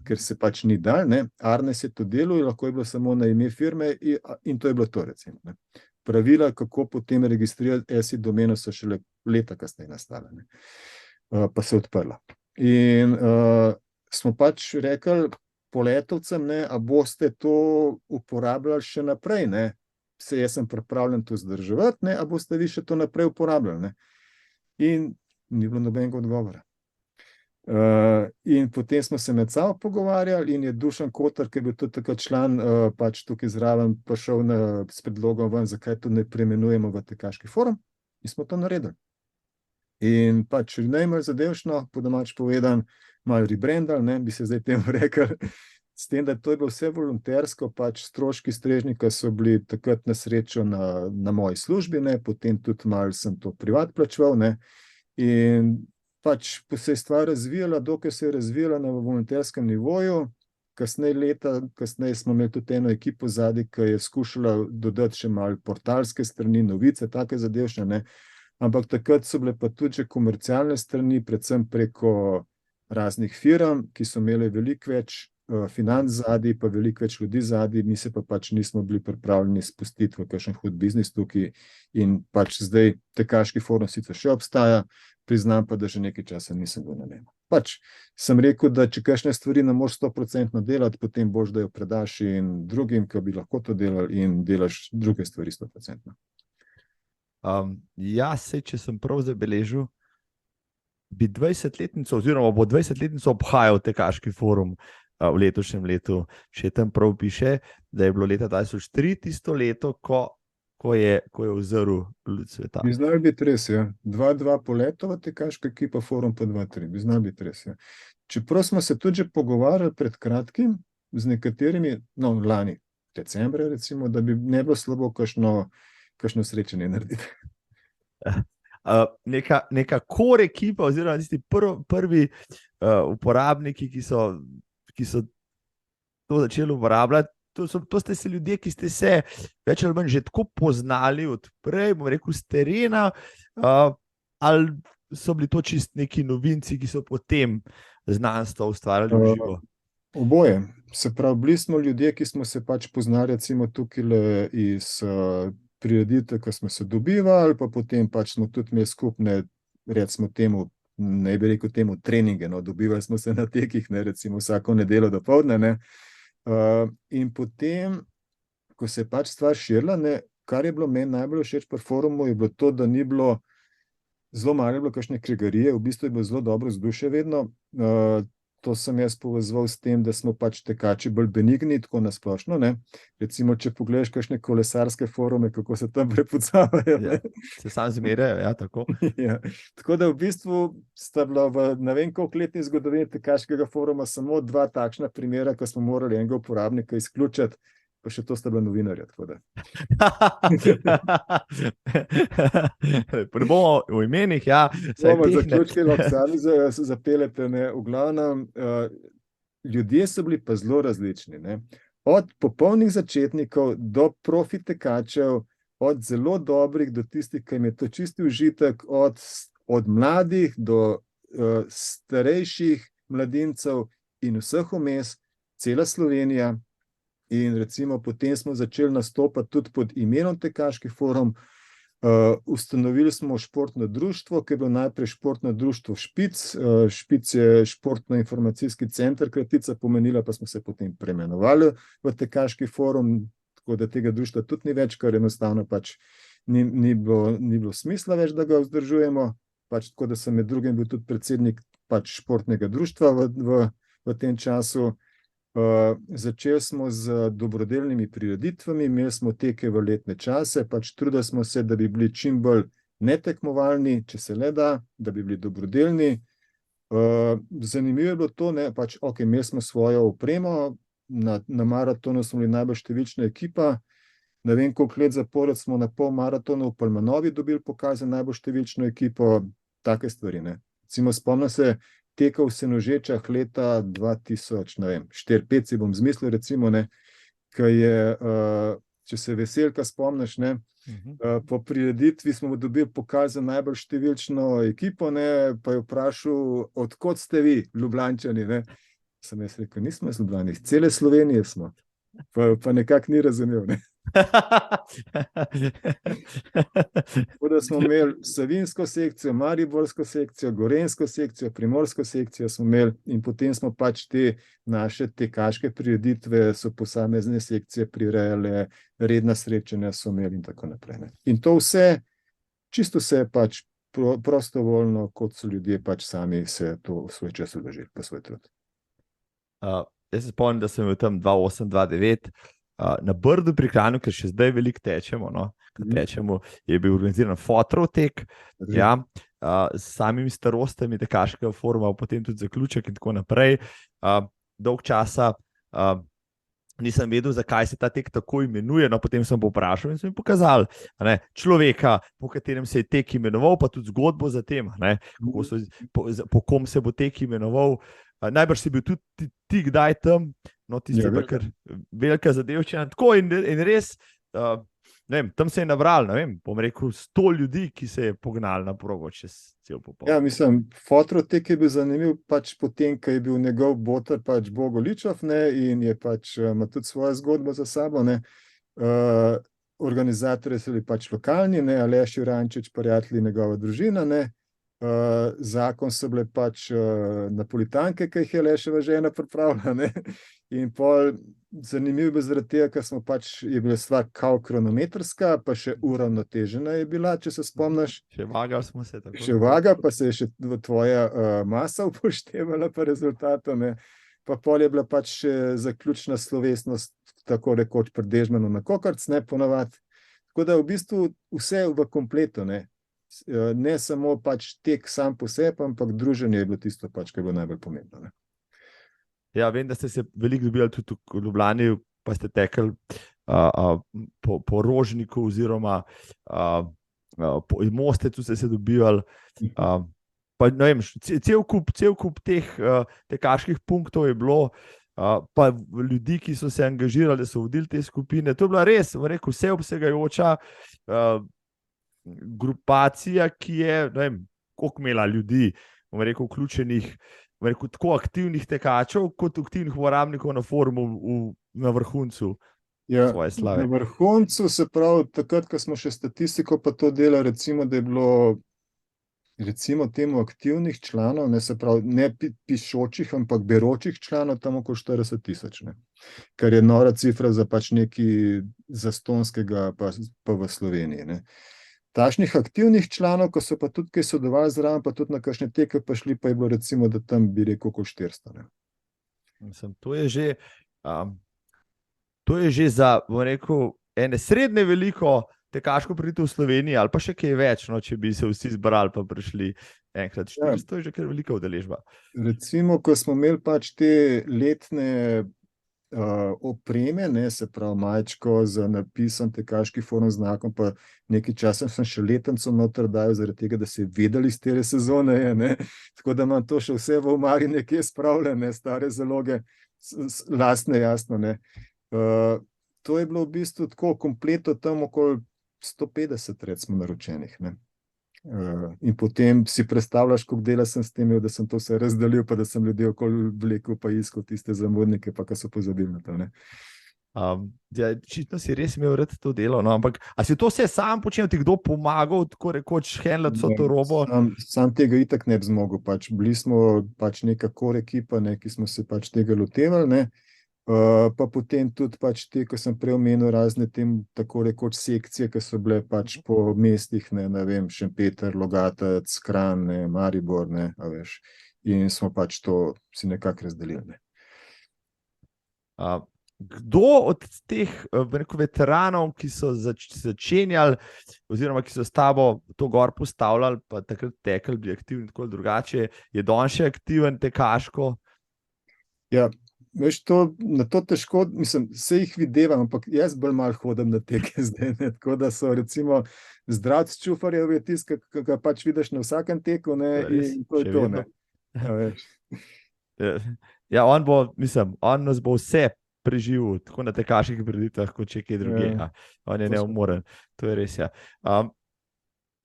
ker se pač ni dal, ne. Arnes je to delal, lahko je bilo samo na ime firme in to je bilo to, recimo, ne. Pravila, kako potem registrirati SI domeno, so šele leta kasneje nastala, ne. Pa se odprla. In smo pač rekli poletovcem, ne, a boste to uporabljali še naprej, ne. Jaz sem pripravljen to zdrževati, ne, a boste vi še to naprej uporabljali, ne. In ni bilo nobenega odgovora. In potem smo se med sabo pogovarjali in je Dušan Kotar, ki je bil tudi takrat član, pač tukaj zraven, prišel s predlogom ven, zakaj to ne preimenujemo v Tekaški forum, in smo to naredili. In pač najmanj zadevšno, po domač povedan, malo rebrandali, ne, bi se zdaj temu rekel, s tem, da to je bilo vse volontersko, pač stroški strežnika so bili takrat na srečo na moji službi, ne, potem tudi malo sem to privat plačeval, ne, in pač se je stvar razvijala, dokaj se je razvijala na volonterskem nivoju, kasneje smo imeli tudi eno ekipo zadaj, ki je skušala dodati še malo portalske strani, novice, take zadevšne, ne, ampak takrat so bile pa tudi že komercialne strani, predvsem preko raznih firm, ki so imeli veliko več financ zadaj, pa veliko več ljudi zadaj, mi se pa pač nismo bili pripravljeni spustiti v kakšen hud biznis tukaj in pač zdaj Tekaški forum sicer še obstaja, priznam pa, da že nekaj časa nisem bil na njem. Pač sem rekel, da če kakšne stvari ne moreš 100% delati, potem boš, da jo predaš in drugim, ki bi lahko to delali, in delaš druge stvari 100%. Ja, če sem prav zabeležil, bi 20-letnico oziroma bo 20-letnico obhajal Tekaški forum v letošnjem letu. Še tam prav piše, da je bilo leta 2003 tisto leto, ko je ozrl luč sveta. Bi znali biti res, ja. 2-2 poletova Tekaška ekipa, forum pa 2-3. Bi znali biti res, ja. Čeprav smo se tudi že pogovarjali pred kratkim z nekaterimi, lani, decembra recimo, da bi ne bilo slabo kakšno srečanje narediti. Neka core ekipa oziroma tisti prvi uporabniki, ki so to začeli uporabljati, to ste se ljudje, ki ste se več ali manj že tako poznali od prej, bom rekel, s terena, ali so bili to čist neki novinci, ki so potem znanstvo ustvarjali v živo? Oboje. Se pravi, bili smo ljudje, ki smo se pač poznali recimo tukaj iz prireditev, ko smo se dobivali, pa potem pač smo tudi imeli skupne, recimo temu, ne bi rekel temu treninge, dobivali smo se na tekih, ne, recimo vsako nedeljo dopoldne, ne. In potem, ko se je pač stvar širila, ne, kar je bilo meni najbolj všeč pri forumu, je bilo to, da ni bilo, zelo malo je bilo kakšne kregarije, v bistvu je bilo zelo dobro vzdušje vedno. To sem jaz povezoval s tem, da smo pač tekači bolj benigni, tako nasplošno, ne. Recimo, če pogledaš kakšne kolesarske forume, kako se tam prepucavajo, ne. Se sam zmerjajo, ja, tako. Ja. Tako da v bistvu sta bila v ne vem koliko letni zgodovini Tekaškega foruma samo 2 takšna primera, ko smo morali enega uporabnika izključiti, pa še to sta bila novinarja, tako da. Bomo v imenih, ja. Bomo zaključili, lahko sami zapeljete, ne. V glavnem, ljudje so bili pa zelo različni, ne. Od popolnih začetnikov do profi tekačev, od zelo dobrih do tistih, ki jim je to čisti užitek, od mladih do starejših mladincev in vseh vmes, cela Slovenija. In recimo potem smo začeli nastopati tudi pod imenom Tekaški forum. Ustanovili smo športno društvo, ki je bilo najprej športno društvo Špic. Špic je športno-informacijski center, kratica pomenila, pa smo se potem preimenovali v Tekaški forum, tako da tega društva tudi ni več, ker enostavno pač ni bilo smisla več, da ga vzdržujemo. Pač tako, da sem med drugim bil tudi predsednik pač športnega društva v tem času. Začeli smo z dobrodelnimi prireditvami, imeli smo teke v letne čase, pač trudili smo se, da bi bili čim bolj netekmovalni, če se le da bi bili dobrodelni. Zanimivo je bilo to, ne, pač, imeli smo svojo opremo, na maratonu smo bili najbolj številčna ekipa, ne vem koliko let zapored smo na pol maratonu v Palmanovi dobili pokaz za najbolj številčno ekipo, take stvari, ne. Recimo, spomnim se teka v Senožečah leta 2000, ne vem, 4-5 si bom zmislil, recimo, ne, ko je, če se Veselka spomniš, ne, po prireditvi smo dobili pokaz za najbolj številčno ekipo, ne, pa je vprašal, od kod ste vi, Ljubljančani, ne. Sem jaz rekel, nismo iz Ljubljane, iz cele Slovenije smo. Pa nekako ni razumel. Ne? Tako da smo imeli savinjsko sekcijo, mariborsko sekcijo, gorenjsko sekcijo, primorsko sekcijo smo imeli in potem smo pač te naše tekaške prireditve, so posamezne sekcije prirejale, redna srečanja so imeli in tako naprej. Ne. In to vse, čisto vse pač prostovoljno, kot so ljudje pač sami se to v svoj čas vložili, pa svoj trud. Jaz se spomnim, da sem bil tam 2008-2009 na Brdu pri Kranju, ker še zdaj veliko tečemo. No? Tečemo, je bil organiziran fotrov tek, ja, s samimi starostami tekaškega foruma, potem tudi zaključek in tako naprej. Dolg časa nisem vedel, zakaj se ta tek tako imenuje, no potem sem povprašal in so mi pokazali človeka, po katerem se je tek imenoval, pa tudi zgodbo za tem, po kom se bo tek imenoval. Najbrž si bil tudi ti kdaj tam, no tisti je kar velika zadevčina. Tako in res, ne vem, tam se je nabral, ne vem, bom rekel 100 ljudi, ki se je pognali na progo čez cel popoldan. Ja, mislim, fototek je bil zanimiv pač potem, ko je bil njegov boter pač Bogo Ličov, ne, in je pač ima tudi svojo zgodbo za sabo, ne. Organizatorji so bili pač lokalni, ne, Aleš Jurančič, prijatelji, njegova družina, ne. Zakon so bile pač napolitanke, ki jih je Aleševa žena pripravila, ne. In pol zanimiv je bil zaradi tega, ker smo pač, je bila stvar kao kronometrska, pa še uravnotežena je bila, če se spomniš. Še vagali smo se tako. Še vaga, pa se je še tvoja masa upoštevala pa rezultatov, ne. Pa pol je bila pač še zaključna slovesnost, tako rekoč pred Dežmano na Kokarc, ne, ponavadi. Tako da v bistvu vse v kompletu, ne. Ne samo pač tek sam po sebi, ampak druženje je bilo tisto pač, kar je bilo najbolj pomembno. Ne? Ja, vem, da ste se veliko dobivali tudi v Ljubljani, pa ste tekli po Rožniku oziroma po Mostecu ste se dobivali. Pa ne vem, cel kup teh tekaških punktov je bilo, pa ljudi, ki so se angažirali, da so vodili te skupine. To je bila res, rekel, vseobsegajoča grupacija, ki je, ne vem, koliko imela ljudi, bom rekel, vključenih, bom rekel, tako aktivnih tekačev, kot aktivnih uporabnikov na forumu na vrhuncu svoje slave. Na vrhuncu, se pravi, takrat, ko smo še statistiko pa to delali, recimo, da je bilo recimo temu aktivnih članov, ne, se pravi, ne pišočih, ampak beročih članov, tam okoli 40,000, ne. Kar je nora cifra za pač nekaj zastonskega pa v Sloveniji, ne. Takšnih aktivnih članov, ko so pa tudi kaj sodelovali zraven, pa tudi na kakšne teke pa šli, pa je bilo recimo, da tam bi rekel okoli 400. Ne. Mislim, to je že za, bom rekel, ene srednje veliko tekaško prireditev v Sloveniji, ali pa še kaj več, no, če bi se vsi zbrali pa prišli enkrat. 400 je že kar velika udeležba. Recimo, ko smo imeli pač te letne opreme, ne, se pravi majčko z napisom tekaški forum znakom, pa nekaj časa sem še letenco noter dajal, zaradi tega, da se je vedeli iz tele sezone, ne, tako da imam to še vse v omari nekje spravljene, stare zaloge, lastne, jasno, ne. To je bilo v bistvu tako kompleto tam okoli 150 recimo naročenih, ne. In potem si predstavljaš, koliko dela sem s tem imel, da sem to vse razdelil, pa da sem ljudi okoli vlekel pa iskal tiste zamudnike, pa ki so pozabili na to, ne. Očitno si res imel rad to delo, no, ampak a si to vse sam počel, ti kdo pomagal, tako rekoč handlati vso to robo? Sam tega itak ne bi zmogel, pač bili smo pač neka core ekipa, ne, ki smo se pač tega lotevali, ne. Pa potem tudi pač te, ko sem prej omenil razne tem tako rekoč sekcije, ki so bile pač po mestih, ne vem, Šempeter, Logatec, Kranj, ne, Maribor, ne, a veš, in smo pač to si nekako razdelili, ne. Kdo od teh veteranov, ki so začenjali oziroma ki so s tabo to gor postavljali, pa takrat tekli, bi aktivni tako ali drugače, je danes še aktiven tekaško? Ja, veš, na to težko, mislim, se jih videvam, ampak jaz bolj malo hodim na teke zdaj, ne, tako da so recimo Zdravc Čufarjev je tisti, ki ga pač vidiš na vsakem teku, ne, in to je to, ne. Ja, veš. Ja, on nas bo vse preživel, tako na tekaških prireditvah, kot če kaj druge. Ja. On je neumoren, to je res, ja.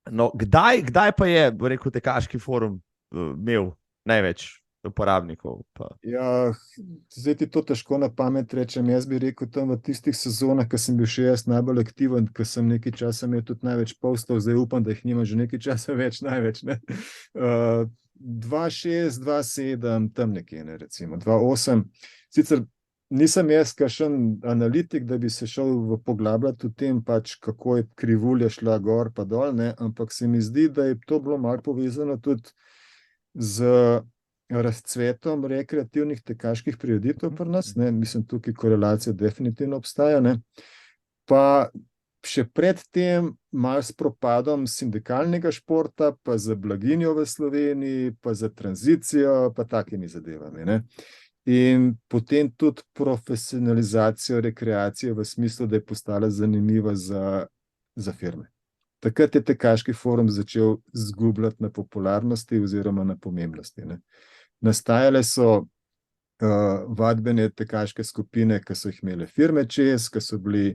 No, kdaj pa je, rekel, tekaški forum imel največ uporabnikov. Pa. Ja, zdaj ti to težko na pamet rečem. Jaz bi rekel, tam v tistih sezonah, ko sem bil še jaz najbolj aktiven, ko sem nekaj časa imel tudi največ postov, zdaj upam, da jih nima že nekaj časa več, največ. Ne? 2,6, 2,7, tam nekje, ne, recimo 2,8. Sicer nisem jaz kakšen analitik, da bi se šel poglabljati v tem, pač, kako je krivulja šla gor pa dol, ne? Ampak se mi zdi, da je to bilo malo povezano tudi z razcvetom rekreativnih tekaških prireditev pri nas, ne? Mislim, tukaj korelacija definitivno obstaja, ne? Pa še pred tem malo s propadom sindikalnega športa, pa za blaginjo v Sloveniji, pa za tranzicijo, pa takimi zadevami, ne? In potem tudi profesionalizacijo rekreacije v smislu, da je postala zanimiva za firme. Takrat je tekaški forum začel zgubljati na popularnosti oziroma na pomembnosti, ne? Nastajale so vadbene tekaške skupine, ki so jih imele firme čez, ki so bili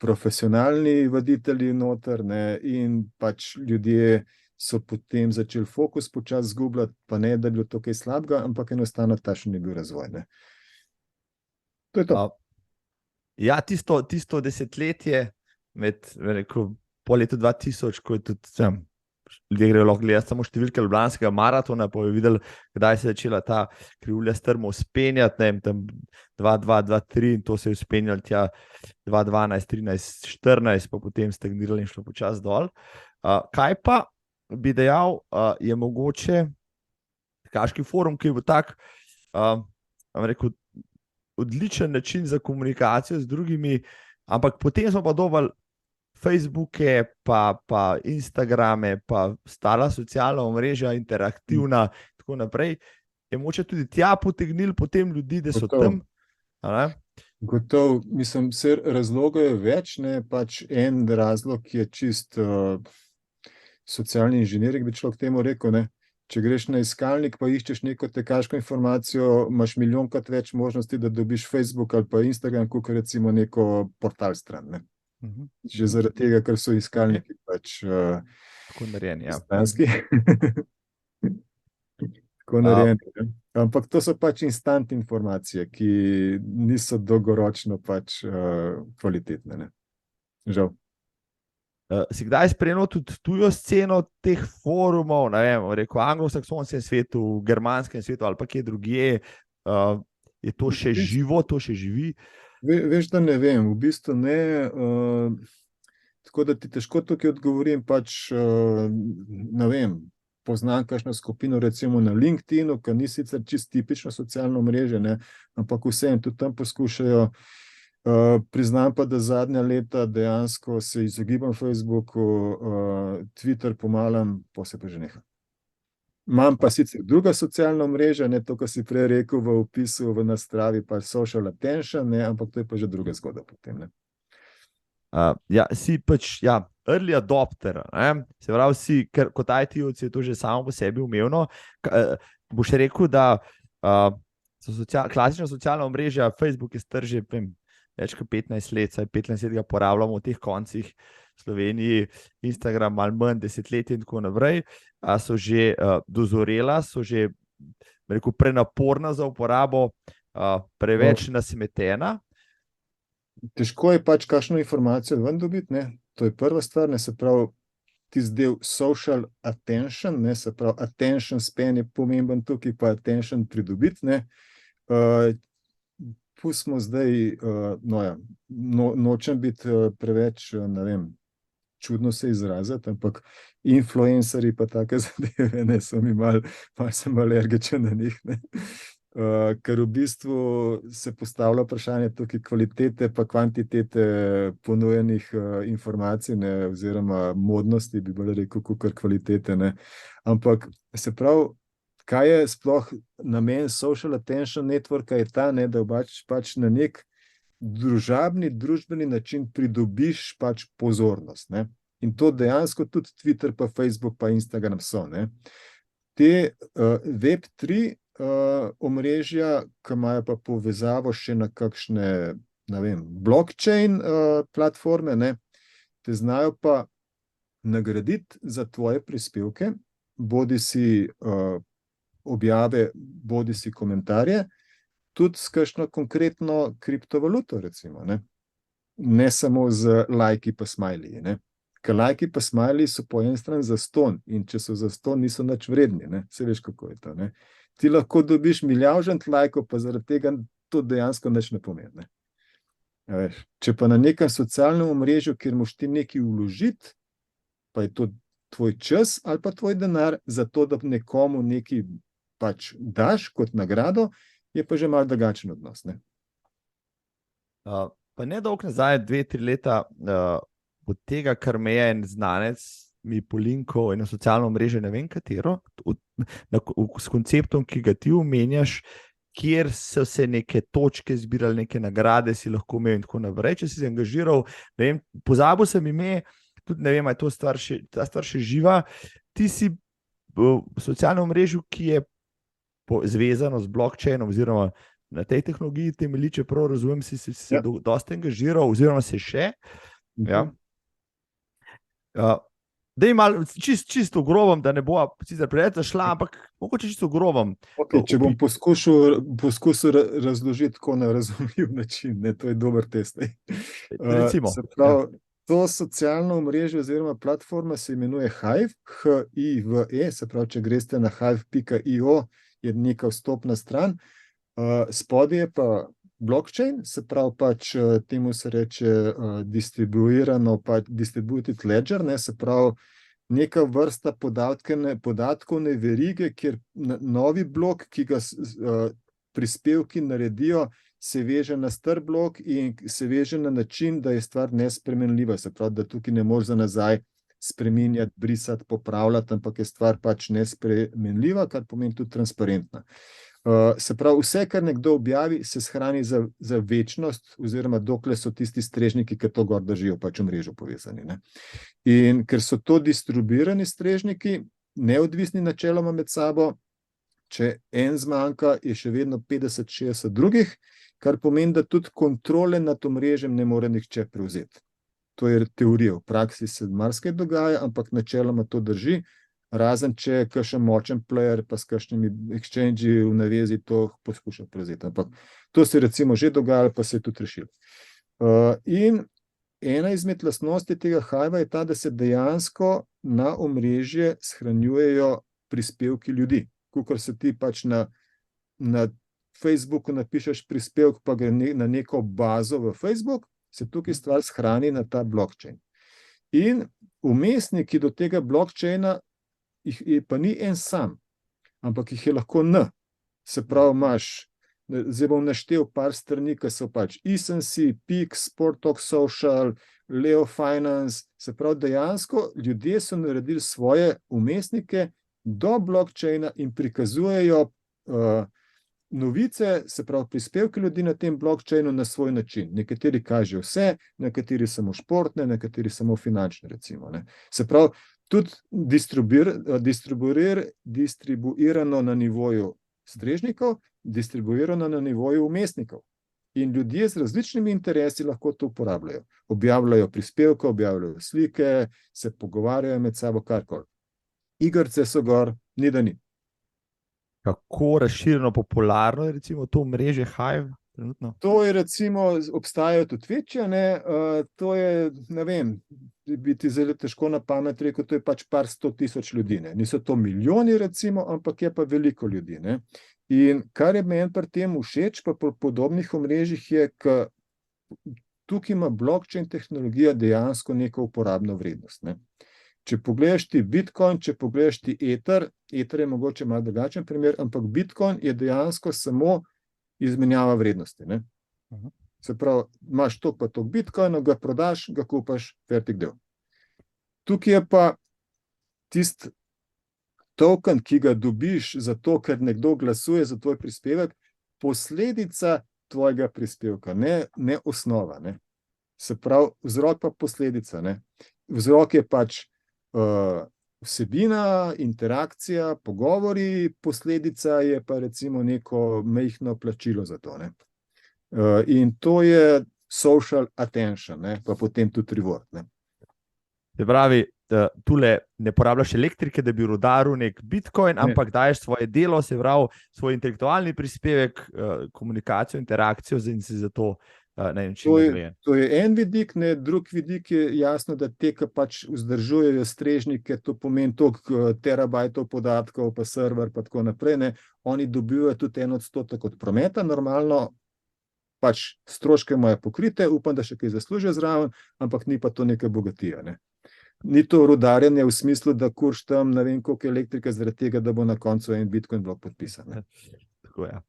profesionalni vaditelji noter, ne? In pač ljudje so potem začeli fokus počasi zgubljati, pa ne, da je bilo to kaj slabega, ampak enostavno takšen je bil razvoj, ne? To je to. Ja, tisto desetletje po letu 2000, ko je tudi ljudje grejo lahko gledati samo številke Ljubljanskega maratona, pa je videl, kdaj se je začela ta krivulja strmo vzpenjati, ne vem, tam 2,2, 2,3 in to se je vzpenjalo tja 2,12, 13, 14, pa potem stagnirali in šlo počasi dol. Kaj pa bi dejal, je mogoče tekaški forum, ki je bil tak, rekel, odličen način za komunikacijo z drugimi, ampak potem smo pa dobili Facebooke, pa Instagrame, pa stala socialna omrežja, interaktivna, tako naprej. Je mogoče tudi tja potegnili potem ljudi, da so tam? Gotovo, mislim, razlogov je več, ne, pač en razlog je čist socialni inženiring, bi človek temu rekel, ne. Če greš na iskalnik, pa iščeš neko tekaško informacijo, imaš milijonkrat več možnosti, da dobiš Facebook ali pa Instagram, kot recimo neko portal stran, ne. Že zaradi tega, ker so iskalniki pač tako narejeni, ja. stranski. Tako narejeni, ne. Ampak to so pač instant informacije, ki niso dolgoročno pač kvalitetne, ne. Žal. Si kdaj spremljal tudi tujo sceno teh forumov, ne vem, rekel, anglosaksonskem svetu, germanskem svetu ali pa kje drugje, je to še živo, to še živi? Veš, da ne vem, v bistvu ne, tako da ti težko tukaj odgovorim, pač ne vem, poznam kakšno skupino recimo na LinkedInu, ki ni sicer čisto tipično socialno omrežje, ne, ampak vseeno tudi tam poskušajo. Priznam pa, da zadnja leta dejansko se izogibam Facebooku, Twitter pomalam, pa se pa že neha. Imam pa sicer druga socialna omrežja, ne, to, kar si prej rekel v opisu, v nastravi, pa social attention, ne, ampak to je pa že druga zgodba potem, ne. Ja, si pač, ja, early adopter, ne? Se pravi, si, ker kot IT-ovci je to že samo po sebi umevno. Boš rekel, da so klasična socialna omrežja, Facebook je star že več kot 15 let, saj 15 let ga porabljamo v teh koncih v Sloveniji, Instagram malo manj, desetletje in tako naprej, so že dozorela, so že, rekel, prenaporna za uporabo, preveč nasmetena. Težko je pač kakšno informacijo ven dobiti, ne, to je prva stvar, ne, se pravi, tisti del social attention, ne, se pravi, attention span je pomemben tukaj, pa attention pridobiti, ne. Pustimo zdaj, nočem biti preveč, ne vem, čudno se izraziti, ampak influencerji pa take zadeve, ne, so mi malo sem alergičen na njih, ne. Ker v bistvu se postavlja vprašanje tukaj kvalitete pa kvantitete ponujenih informacij, ne, oziroma modnosti, bi bolj rekel, kakor kvalitete, ne. Ampak se pravi, kaj je sploh namen social attention networka, je ta, ne, da pač na nek družbeni način pridobiš pač pozornost, ne. In to dejansko tudi Twitter, pa Facebook, pa Instagram so, ne. Te Web3 omrežja, ki imajo pa povezavo še na kakšne, ne vem, blockchain platforme, ne, te znajo pa nagraditi za tvoje prispevke, bodisi objave, bodi si komentarje, tudi s kakšno konkretno kriptovaluto, recimo, ne samo z lajki pa smajliji, Ker lajki pa smajliji so po eni strani zastonj in če so zastonj, niso nič vredni, Se veš, kako je to, Ti lahko dobiš milijavžent lajkov, pa zaradi tega to dejansko nič ne pomeni, Veš, če pa na nekem socialnem omrežju, kjer moš ti nekaj vložiti, pa je to tvoj čas ali pa tvoj denar za to, da nekomu nekaj pač daš kot nagrado, je pa že malo drugačen odnos, Pa ne dolgo nazaj, 2-3 leta, od tega, kar me je en znanec mi polinkal eno socialno mrežo, ne vem katero, s konceptom, ki ga ti omenjaš, kjer so se neke točke zbirali, neke nagrade si lahko imel in tako naprej, če si se angažiral, ne vem, pozabil sem ime, tudi ne vem, ali je ta stvar še živa, ti si v socialnem mrežu, ki je zvezano z blockchainom oziroma na tej tehnologiji temelji, čeprav razumem, si se dosti angažiral oziroma se še. Ja. Daj malo, čisto grobom, da ne bo sicer preveč zašla, ampak mogoče čisto grobom. Okay, če bom poskusil razložiti tako na razumljiv način, to je dober test. Recimo. Se pravi, to socialno omrežje oziroma platforma se imenuje Hive, Hive, se pravi, če greste na hive.io, je neka vstopna stran, spodaj je pa blockchain, se pravi pač temu se reče distribuirano, distributed ledger, se pravi neka vrsta podatkovne verige, kjer novi blok, ki ga prispevki naredijo, se veže na star blok in se veže na način, da je stvar nespremenljiva, se pravi, da tukaj ne moreš za nazaj spreminjati, brisati, popravljati, ampak je stvar pač nespremenljiva, kar pomeni tudi transparentna. Se pravi, vse, kar nekdo objavi, se shrani za večnost, oziroma dokler so tisti strežniki, ki to gor držijo, pač v mrežo povezani. In ker so to distribuirani strežniki, neodvisni načeloma med sabo, če en zmanjka, je še vedno 50-60 drugih, kar pomeni, da tudi kontrole nad omrežjem ne more nihče prevzeti. To je teorija, v praksi se marsikaj dogaja, ampak načeloma to drži, razen če je kakšen močen player, pa s kakšnimi exchange v navezi to poskuša prevzeti. Ampak to se recimo že dogajalo, pa se je tudi rešilo. In ena izmed lastnosti tega Hive je ta, da se dejansko na omrežje shranjujejo prispevki ljudi. Kakor se ti pač na Facebooku napišeš prispevek, pa gre na neko bazo v Facebook, se tukaj stvar shrani na ta blockchain. In vmesniki do tega blockchaina pa ni en sam, ampak jih je lahko N. Se pravi, imaš, zdaj bom naštel par strani, ki so pač Essence, Pix, Sportok Social, Leo Finance, se pravi, dejansko ljudje so naredili svoje vmesnike do blockchaina in prikazujejo novice, se pravi, prispevke ljudi na tem blockchainu na svoj način. Nekateri kažejo vse, nekateri samo športne, nekateri samo finančne, recimo. Se pravi, tudi distribuirano na nivoju strežnikov, distribuirano na nivoju vmesnikov. In ljudje z različnimi interesi lahko to uporabljajo. Objavljajo prispevke, objavljajo slike, se pogovarjajo med sabo, karkoli. Igrice so gor, ni da ni. Kako razširjeno, popularno je recimo to mreže Hive trenutno? To je recimo, obstajajo tudi večje, to je, ne vem, bi ti zelo težko na pamet rekel, to je pač par 100.000 ljudi, Niso to milijoni recimo, ampak je pa veliko ljudi, In kar je meni pri tem všeč, pa po podobnih omrežjih je, ker tukaj ima blockchain tehnologija dejansko neko uporabno vrednost, Če pogledaš ti Bitcoin, če pogledaš ti Ether je mogoče malo drugačen primer, ampak Bitcoin je dejansko samo izmenjava vrednosti. Se pravi, imaš to pa to Bitcoina, ga prodaš, ga kupaš, fertik del. Tukaj je pa tisti token, ki ga dobiš zato, ker nekdo glasuje za tvoj prispevek, posledica tvojega prispevka, ne osnova. Se pravi, vzrok pa posledica. Vzrok je pač vsebina, interakcija, pogovori, posledica je pa recimo neko majhno plačilo za to. In to je social attention, pa potem tudi reward. Se pravi, tule ne porabljaš elektrike, da bi rudaril nek bitcoin, ampak daješ svoje delo, se pravi, svoj intelektualni prispevek, komunikacijo, interakcijo in si za to na način nagrajen. To je en vidik, ne, drug vidik je jasno, da te, ki pač vzdržujejo strežnike, to pomeni toliko terabajtov podatkov, pa server, pa tako naprej, ne, oni dobivajo tudi 1% od prometa, normalno, pač stroške imajo pokrite, upam, da še kaj zaslužijo zraven, ampak ni pa to neka bogatija, ne. Ni to rudarjenje v smislu, da kurš tam ne vem koliko elektrike zaradi tega, da bo na koncu en bitcoin blok podpisan, ne. Tako je.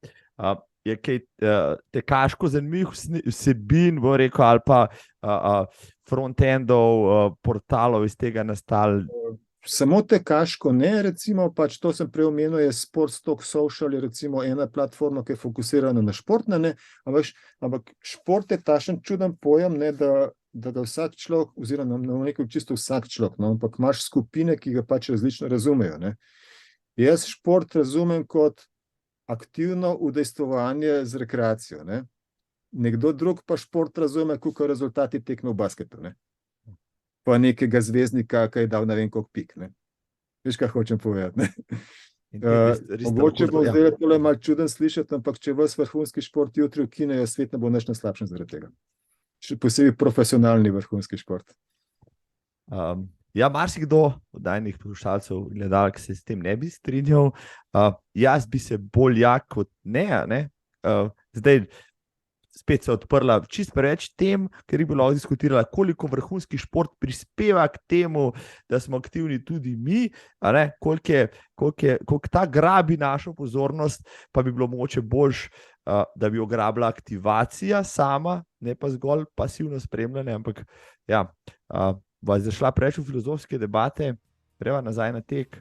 Je kaj tekaško zanimivih vsebin, bo rekel, ali pa frontendov, portalov iz tega nastali? Samo tekaško ne, recimo, pač to sem prej omenil, je Sportstalk Social, je recimo ena platforma, ki je fokusirana na športne, ne, ampak šport je tašen čuden pojem, ne, da ga vsak človek, oziroma nekaj čisto vsak človek, no, ampak imaš skupine, ki ga pač različno razumejo, ne. Jaz šport razumem kot aktivno udejstvovanje z rekreacijo, ne. Nekdo drug pa šport razume, kakor rezultati tekme v basketu, ne. Pa nekega zvezdnika, ki je dal ne vem koliko pik, ne. Veš, kaj hočem povedati, ne. Mogoče bo zdaj tole malo čuden slišati, ampak če vas vrhunski šport jutri ukinejo, svet ne bo nič na slabšem zaradi tega. Še posebej profesionalni vrhunski šport. Ja, marsikdo od najnih poslušalcev in gledalk se s tem ne bi strinjal. Jaz bi se bolj kot ne. Zdaj spet se odprla čisto preveč tem, ker bi lahko diskutirala, koliko vrhunski šport prispeva k temu, da smo aktivni tudi mi, koliko ta grabi našo pozornost, pa bi bilo mogoče boljš, da bi jo grabila aktivacija sama, ne pa zgolj pasivno spremljanje, ampak ja, bo zašla preveč v filozofske debate, greva nazaj na tek.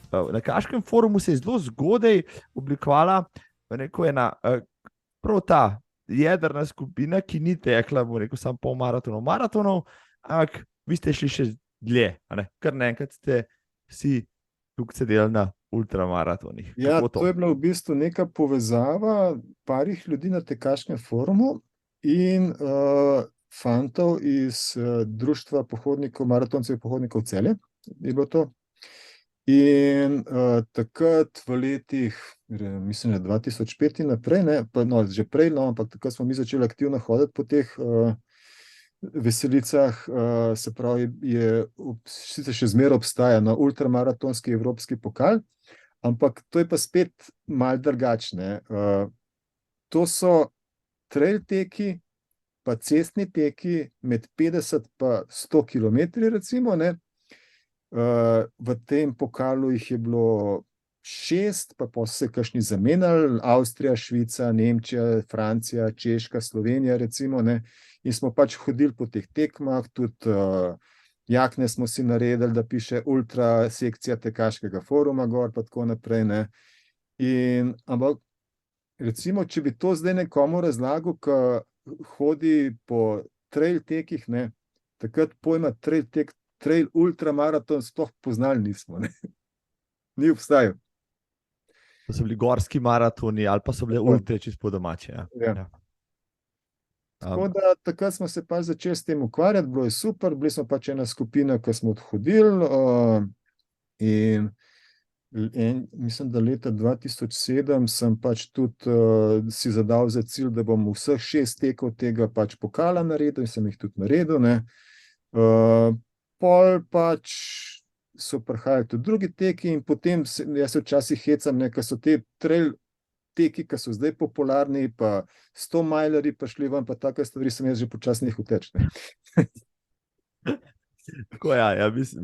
Na Kaškem forumu se je zelo zgodaj oblikovala ena prav ta jedrna skupina, ki ni tekla, samo pol maratonov, ampak vi ste šli še dlje, kar naenkrat ste vsi tukaj sedeli na ultramaratonih. Ja, to je bila v bistvu neka povezava parih ljudi na Tekaškem forumu in fantov iz društva pohodnikov, maratoncev pohodnikov Celje, je bilo to. In takrat v letih, mislim, 2005 in naprej, ne, pa no, že prej, no, ampak takrat smo mi začeli aktivno hoditi po teh veselicah, se pravi, sicer še zmeraj obstaja ultramaratonski evropski pokal, ampak to je pa spet malo drugačne. To so trail teki, pa cestni teki med 50 pa 100 kilometri, recimo, ne. V tem pokalu jih je bilo 6, pa so se kakšni zamenjali, Avstrija, Švica, Nemčija, Francija, Češka, Slovenija, recimo, ne. In smo pač hodili po teh tekmah, tudi jakne smo si naredili, da piše ultra sekcija Tekaškega foruma gor, pa tako naprej, ne. Ampak, recimo, če bi to zdaj nekomu razlagal, ki hodi po trail tekih, ne, takrat pojma trail tek, trail ultramaraton sploh poznali nismo, ne. Ni obstajal. To so bili gorski maratoni ali pa so bile ultre čisto po domače. Ja. Tako da takrat smo se pa začeli s tem ukvarjati, bilo je super, bili smo pač ena skupina, ki smo odhodili in mislim, da leta 2007 sem pač tudi si zadal za cilj, da bom vseh 6 tekov tega pač pokala naredil in sem jih tudi naredil, ne. Pol pač so prihajali tudi drugi teki in potem jaz se včasih hecam, ne, ker so te trail teki, ki so zdaj popularni, pa 100 majlerji prišli ven, pa take stvari sem jaz že počasno nehal teči, ne. Tako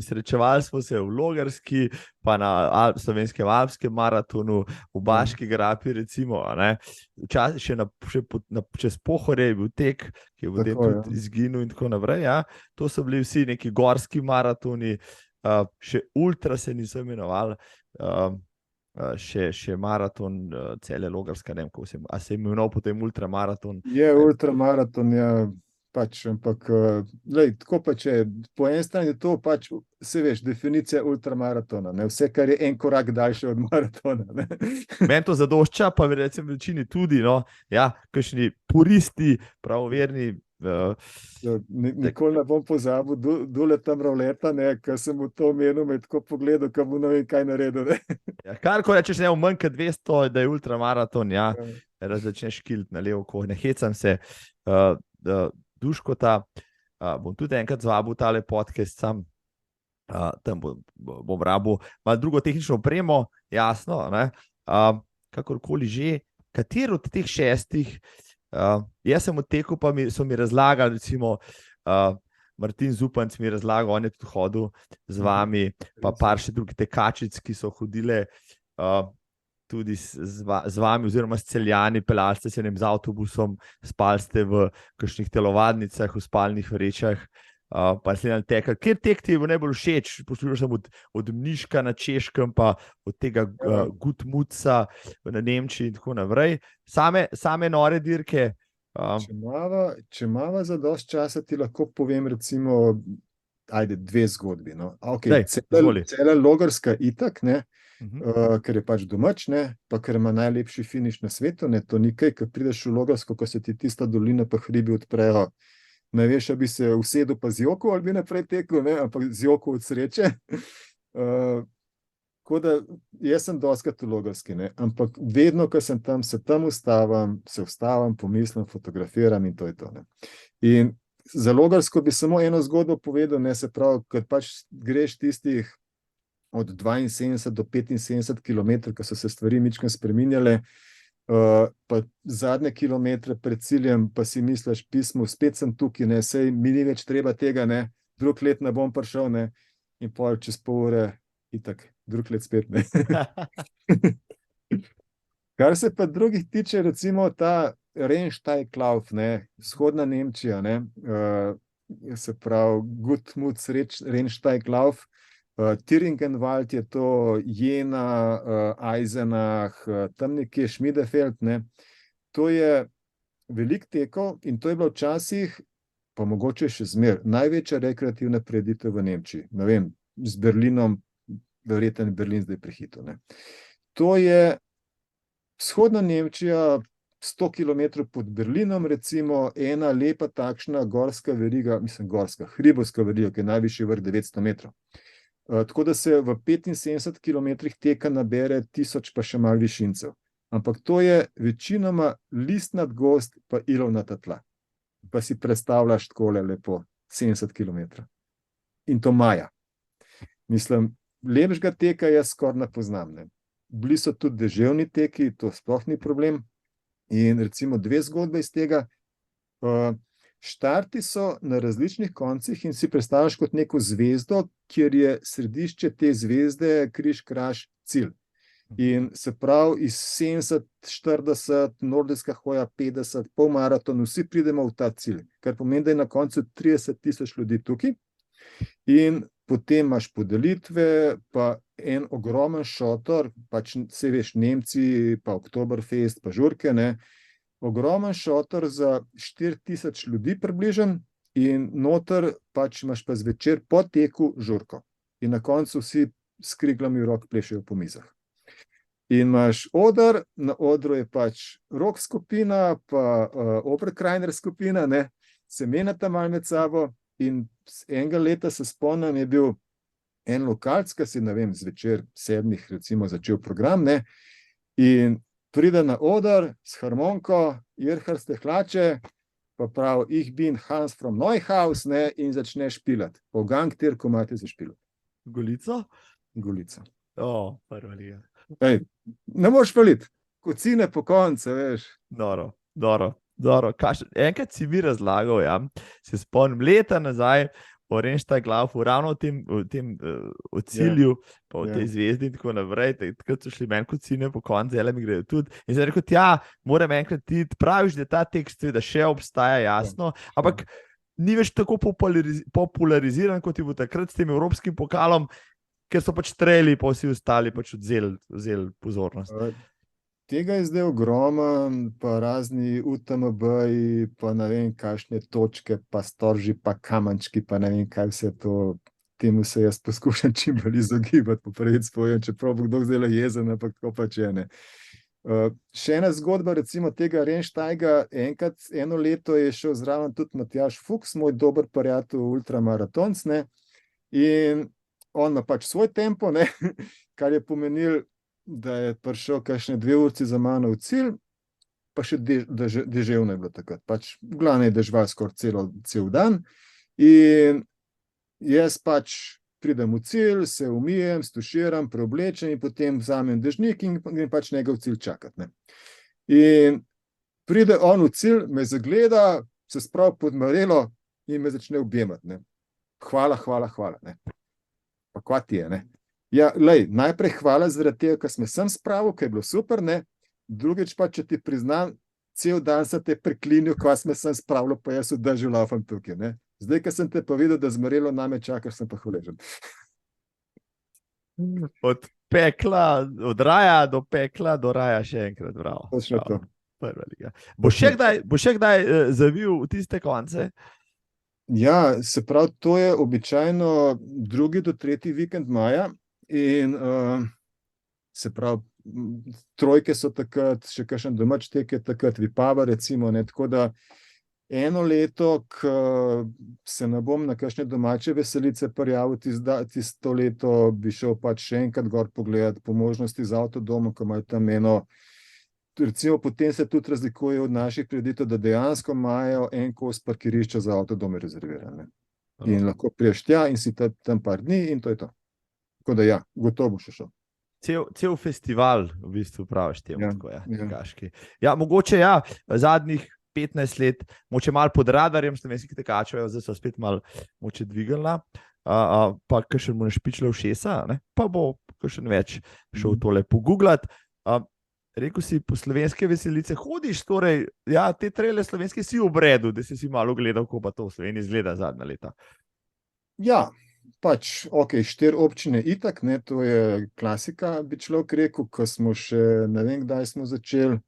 srečevali smo se v Logarski, pa na slovenskem alpskem maratonu, v Baški grapi, recimo, ne. Včasih še čez Pohorje je bil tek, ki je potem tudi izginil in tako naprej, ja. To so bili vsi neki gorski maratoni, še ultra se niso imenovali, še maraton Celje Logarska, ne vem, a se je imenoval potem ultramaraton. Je ultramaraton, ja. Pač, ampak, tako pač je. Po eni strani je to pač, se veš, definicija ultramaratona. Ne? Vse, kar je en korak daljše od maratona. Ne? Meni to zadošča, pa recimo večini tudi, no, ja, kakšni puristi, pravoverni. Nikoli ne bom pozabil, dole tam Ravleta, ker sem v to omenil, me tako pogledal, kaj bo ne vem kaj naredil. Ja, kar ko rečeš, ne, v manj kot 200, da je ultramaraton, ja, začneš kilt na levo, ko ne hecam se. Duškota, bom tudi enkrat zvabil tale podcast, sam tam bom rabil malo drugo tehnično opremo, jasno, ne, kakorkoli že, katero od teh 6, jaz sem odtekel, pa so mi razlagali, recimo Martin Zupanc mi je razlagal, on je tudi hodil z vami, pa par še drugih tekačic, ki so hodile tudi z vami, oziroma s Celjani, peljali ste se z avtobusom, spali ste v kakšnih telovadnicah, v spalnih vrečah, pa sledali teka. Kjer tek ti je bil najbolj všeč? Poslušal sem od Mniška na Češkem, pa od tega Gutmuca na Nemčiji in tako naprej. Same nore dirke. Če imava za dost časa, ti lahko povem recimo, ajde, 2 zgodbi. No. Okay, cela Logarska itak, ne, ker je pač domač, ne, pa ker ima najlepši finiš na svetu, ne, to ni kaj, ko prideš v Logarsko, ko se ti tista dolina pa hribi odprejo, ne veš, a bi se usedel pa z joko ali bi naprej tekel, ne, ampak z joko od sreče. Tako da, jaz sem dostikrat v Logarski, ne, ampak vedno, ko sem tam, se tam ustavim, pomislim, fotografiram in to je to. Ne. In za Logarsko bi samo eno zgodbo povedal, ne, se pravi, ker pač greš tistih od 72 do 75 km, ko so se stvari mičkeno spreminjale, pa zadnje kilometre pred ciljem, pa si misliš, pismo, spet sem tukaj, ne, sej mi ni več treba tega, ne, drug let ne bom prišel, ne, in pol čez pol ure, itak, drug let spet, ne. Kar se pa drugih tiče, recimo ta Rennsteiglauf, ne, vzhodna Nemčija, ne, se pravi Gutmuc, Rennsteiglauf, Thüringenwald je to, Jena, Eisenach, tam nekje Schmiedefeld, ne. To je veliko tekov in to je bilo včasih, pa mogoče še zmer, največja rekreativna prireditev v Nemčiji. Ne vem, z Berlinom, verjetno Berlin zdaj prehitel, ne. To je vzhodna Nemčija, 100 km pod Berlinom, recimo, ena lepa takšna gorska veriga, hribovska veriga, ki je najvišji vrh 900 metrov. Tako da se v 75 km teka nabere 1000 pa še malo višincev. Ampak to je večinoma listnat gozd pa ilovnata tla. Pa si predstavljaš takole lepo 70 km. In to maja. Mislim, lepšega teka jaz skoraj ne poznam. Ne. Bili so tudi deževni teki, to sploh ni problem. In recimo 2 zgodbe iz tega. Štarti so na različnih koncih in si predstavljaš kot neko zvezdo, kjer je središče te zvezde križ kraž cilj. In se pravi, iz 70, 40, nordijska hoja 50, polmaraton, vsi pridemo v ta cilj, kar pomeni, da je na koncu 30,000 ljudi tukaj. In potem imaš podelitve, pa en ogromen šotor, pač se veš, Nemci, pa Oktoberfest, pa žurke, ne. Ogromen šotor za 4000 ljudi približen in noter pač imaš pa zvečer po teku žurko. In na koncu vsi s kriglami v rok plešejo po mizah. In imaš oder, na odru je pač rock skupina, pa Oberkreiner skupina, ne, se menjata malo med sabo in enega leta se spomnim, je bil en lokalc, ki si, ne vem, zvečer 7 recimo začel program, ne, in pride na oder s harmonko, Irharste hlače, pa prav, ich bin Hans from Neuhaus, ne, in začne špilati. Pogan, kjer komate za špilati. Golico? Golico. Prva liga. Ej, ne moreš paliti, kocine po koncu, veš. Dobro. Enkrat si mi razlagal, ja, se spomnim leta nazaj, o Rennsteiglauf, ravno o tem cilju, pa o tej zvezdi in tako naprej, takrat so šli meni kocine po koncu, zelo mi grejo tudi. In zdaj rekel, moram enkrat iti, praviš, da ta tekst, da še obstaja, jasno, ampak ni več tako populariziran, kot je bil takrat s tem evropskim pokalom, ker so pač treli, pa vsi ostali pač vzeli pozornost. Tega je zdaj ogromen, pa razni UTMB-ji, pa ne vem, kakšne točke, pa storži, pa kamenčki, pa ne vem, kaj vse to. Temu se jaz poskušam čim bolj izogibati, po pravici povem, čeprav bo kdo zdaj jezen, ampak tako pač je, ne. Še ena zgodba, recimo tega Rennsteiga, eno leto je šel zraven tudi Matjaž Fuchs, moj dober prijatelj ultramaratonc, ne, in on ima pač svoj tempo, ne, kar je pomenil, da je prišel kakšne 2 urici za mano v cilj, pa še deževno je bilo takrat. Pač v glavnem je dežval skoraj cel dan in jaz pač pridem v cilj, se umijem, stuširam, preoblečem in potem vzamem dežnik in grem pač njega v cilj čakati, ne. In pride on v cilj, me zagleda, se spravi pod marelo in me začne objemati, ne. Hvala, ne. Pa kva ti je, ne. Ja, lej, najprej hvala zaradi tega, ker sem sem spravil, ker je bilo super, ne. Drugič pa, če ti priznam, cel dan sem te preklinil, kva sem sem spravil, pa jaz v dežju laufam tukaj, ne. Zdaj, ker sem te pa videl, da z marelo name čakaš, sem pa hvaležen. Od raja do pekla, do raja še enkrat, bravo. Točno to. Prva liga. Boš še kdaj zavil v tiste konce? Ja, se pravi, to je običajno 2. do 3. vikend maja in se pravi, trojke so takrat, še kakšen domač tek je takrat, Vipava recimo, ne, tako da eno leto, ko se ne bom na kakšne domače veselice prijavil, tisto leto bi šel pač še enkrat gor pogledati po možnosti z avtodomom, ko imajo tam eno, recimo potem se tudi razlikuje od naših prireditev, da dejansko imajo en kos parkirišča za avtodome rezervirane. In lahko priješ tja in si tam par dni in to je to. Tako da ja, gotovo bo še šel. Cel festival v bistvu praviš temu, Ja, tako je, ja. tekaški. Ja, mogoče zadnjih 15 let, mogoče malo pod radarjem slovenskih tekačev, zdaj so spet malo mogoče dvignila, pa kakšen mu našpičila ušesa, ne, pa bo kakšen več šel tole pogooglati. Rekel si, po slovenske veselice hodiš, torej, ja, te trele slovenske si v bredu, da si malo gledal, kako pa to v Sloveniji izgleda zadnja leta. Ja, pač, 4 občine itak, ne, to je klasika, bi človek rekel, ko smo še, ne vem, kdaj smo začeli,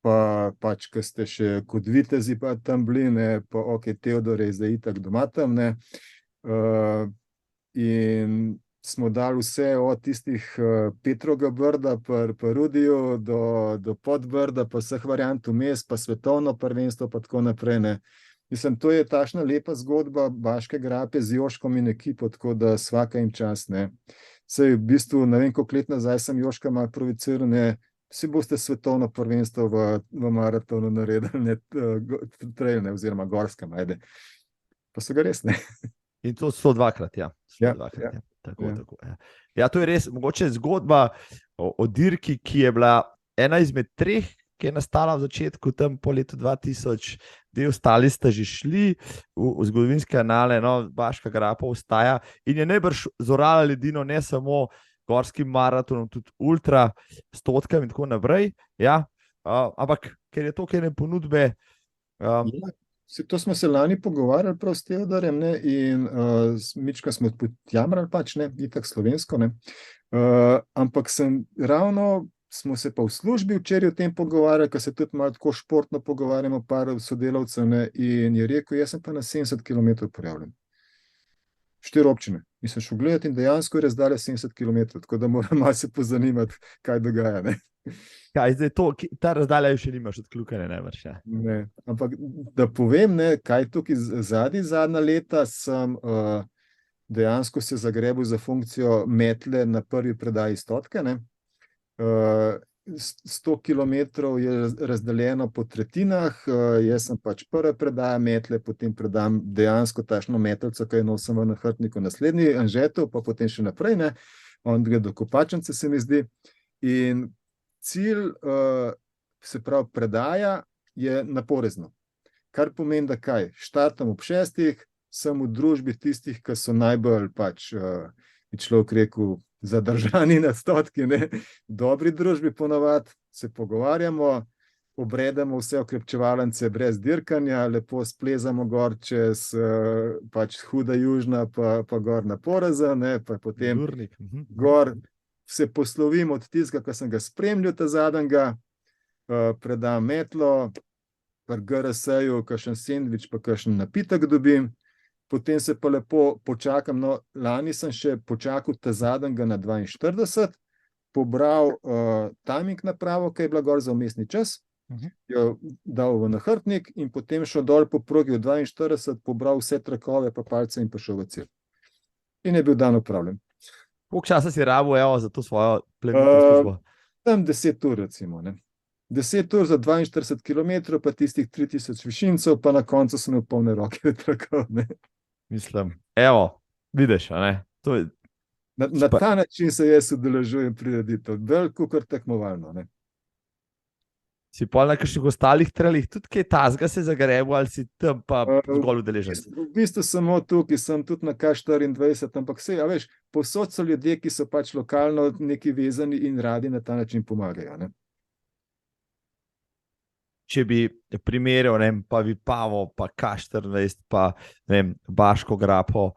pa pač, ko ste še kot vitezi pa tam bili, ne, pa Teodor je zdaj itak doma tam, ne, in smo dali vse od tistih Petrovega Brda pa Rudiju do Podbrda, pa vseh variant vmes, pa svetovno prvenstvo, pa tako naprej, ne. Mislim, to je takšna lepa zgodba Baške grape z Joškom in ekipo, tako da svaka jim čast, ne. Saj v bistvu, ne vem, koliko let nazaj sem Joška malo provociral, ne, vsi boste svetovno prvenstvo v maratonu naredili, ne, trail, ne, oziroma gorskem, ajde. Pa so ga res, ne. In to 102-krat, ja. 102-krat, ja. Tako. Ja, to je res, mogoče zgodba o dirki, ki je bila ena izmed 3, ki je nastala v začetku, tam po letu 2000, ostali sta že šli v zgodovinske anale, no, Baška grapa ostaja in je najbrž zorala ledino ne samo gorskim maratonom, tudi ultra, stotkam in tako naprej, ja, ampak ker je toliko ene ponudbe. To smo se lani pogovarjali prav s Teodorjem, ne, in mička smo podjamrali pač, ne, itak slovensko, ne, ampak smo se pa v službi včeraj o tem pogovarjali, ker se tudi malo tako športno pogovarjamo, par sodelavcev, ne, in je rekel, jaz sem pa na 70 kilometrov prijavljen. 4 občine. In sem šel gledati in dejansko je razdalja 70 kilometrov, tako da moram malo se pozanimati, kaj dogaja, ne. Kaj zdaj to, ta razdalja še nimaš odkljukane, najbrž, ja. Ne, ampak da povem, ne, kaj tukaj zadnja leta sem dejansko se zagrebil za funkcijo metle na prvi predaji stotke, ne. 100 kilometrov je razdeljeno po tretjinah, jaz sem pač prva predaja metle, potem predam dejansko takšno metlico, ki jo nosim v nahrbtniku, naslednji Anžetov, pa potem še naprej, ne. On gre do Kopačnice, se mi zdi, in cilj, se pravi predaja, je naporezno. Kar pomeni, da kaj, štartam ob 6, sem v družbi tistih, ki so najbolj pač, bi človek rekel, zadržani na stotki, ne, v dobri družbi ponavadi, se pogovarjamo, obredamo vse okrepčevalnice brez dirkanja, lepo splezamo gor čez pač Huda Južna, pa gor na Poraza, ne, pa potem gor se poslovim od tistega, ki sem ga spremljal, ta zadnjega, predam metlo, pri GRS-ju, kakšen sendvič, pa kakšen napitek dobim, potem se pa lepo počakam. No, lani sem še počakal ta zadnjega na 42, pobral timing napravo, ki je bila gor za vmesni čas, jo dal v nahrbtnik in potem šel dol po progi v 42, pobral vse trakove, pa palce in pa šel v cilj. In je bil dan opravljen. Koliko časa si rabo, za to svojo plemenito službo? Tam 10 ur, recimo, ne. 10 ur za 42 km, pa tistih 3000 višincev, pa na koncu sem imel polne roke trakov, ne. Mislim, vidiš, a ne? To je... Na ta način se jaz udeležujem prireditev, bolj kakor tekmovalno, ne. Si pol na kakšnih ostalih trailih tudi kaj tazga se zagrebu, ali si tam pa zgolj udeležen? V bistvu samo tukaj, sem tudi na K24, ampak sej, a veš, povsod so ljudje, ki so pač lokalno neki vezani in radi na ta način pomagajo, ne. Če bi primerjal, ne vem, pa Vipavo, pa K24, pa ne vem, Baško grapo,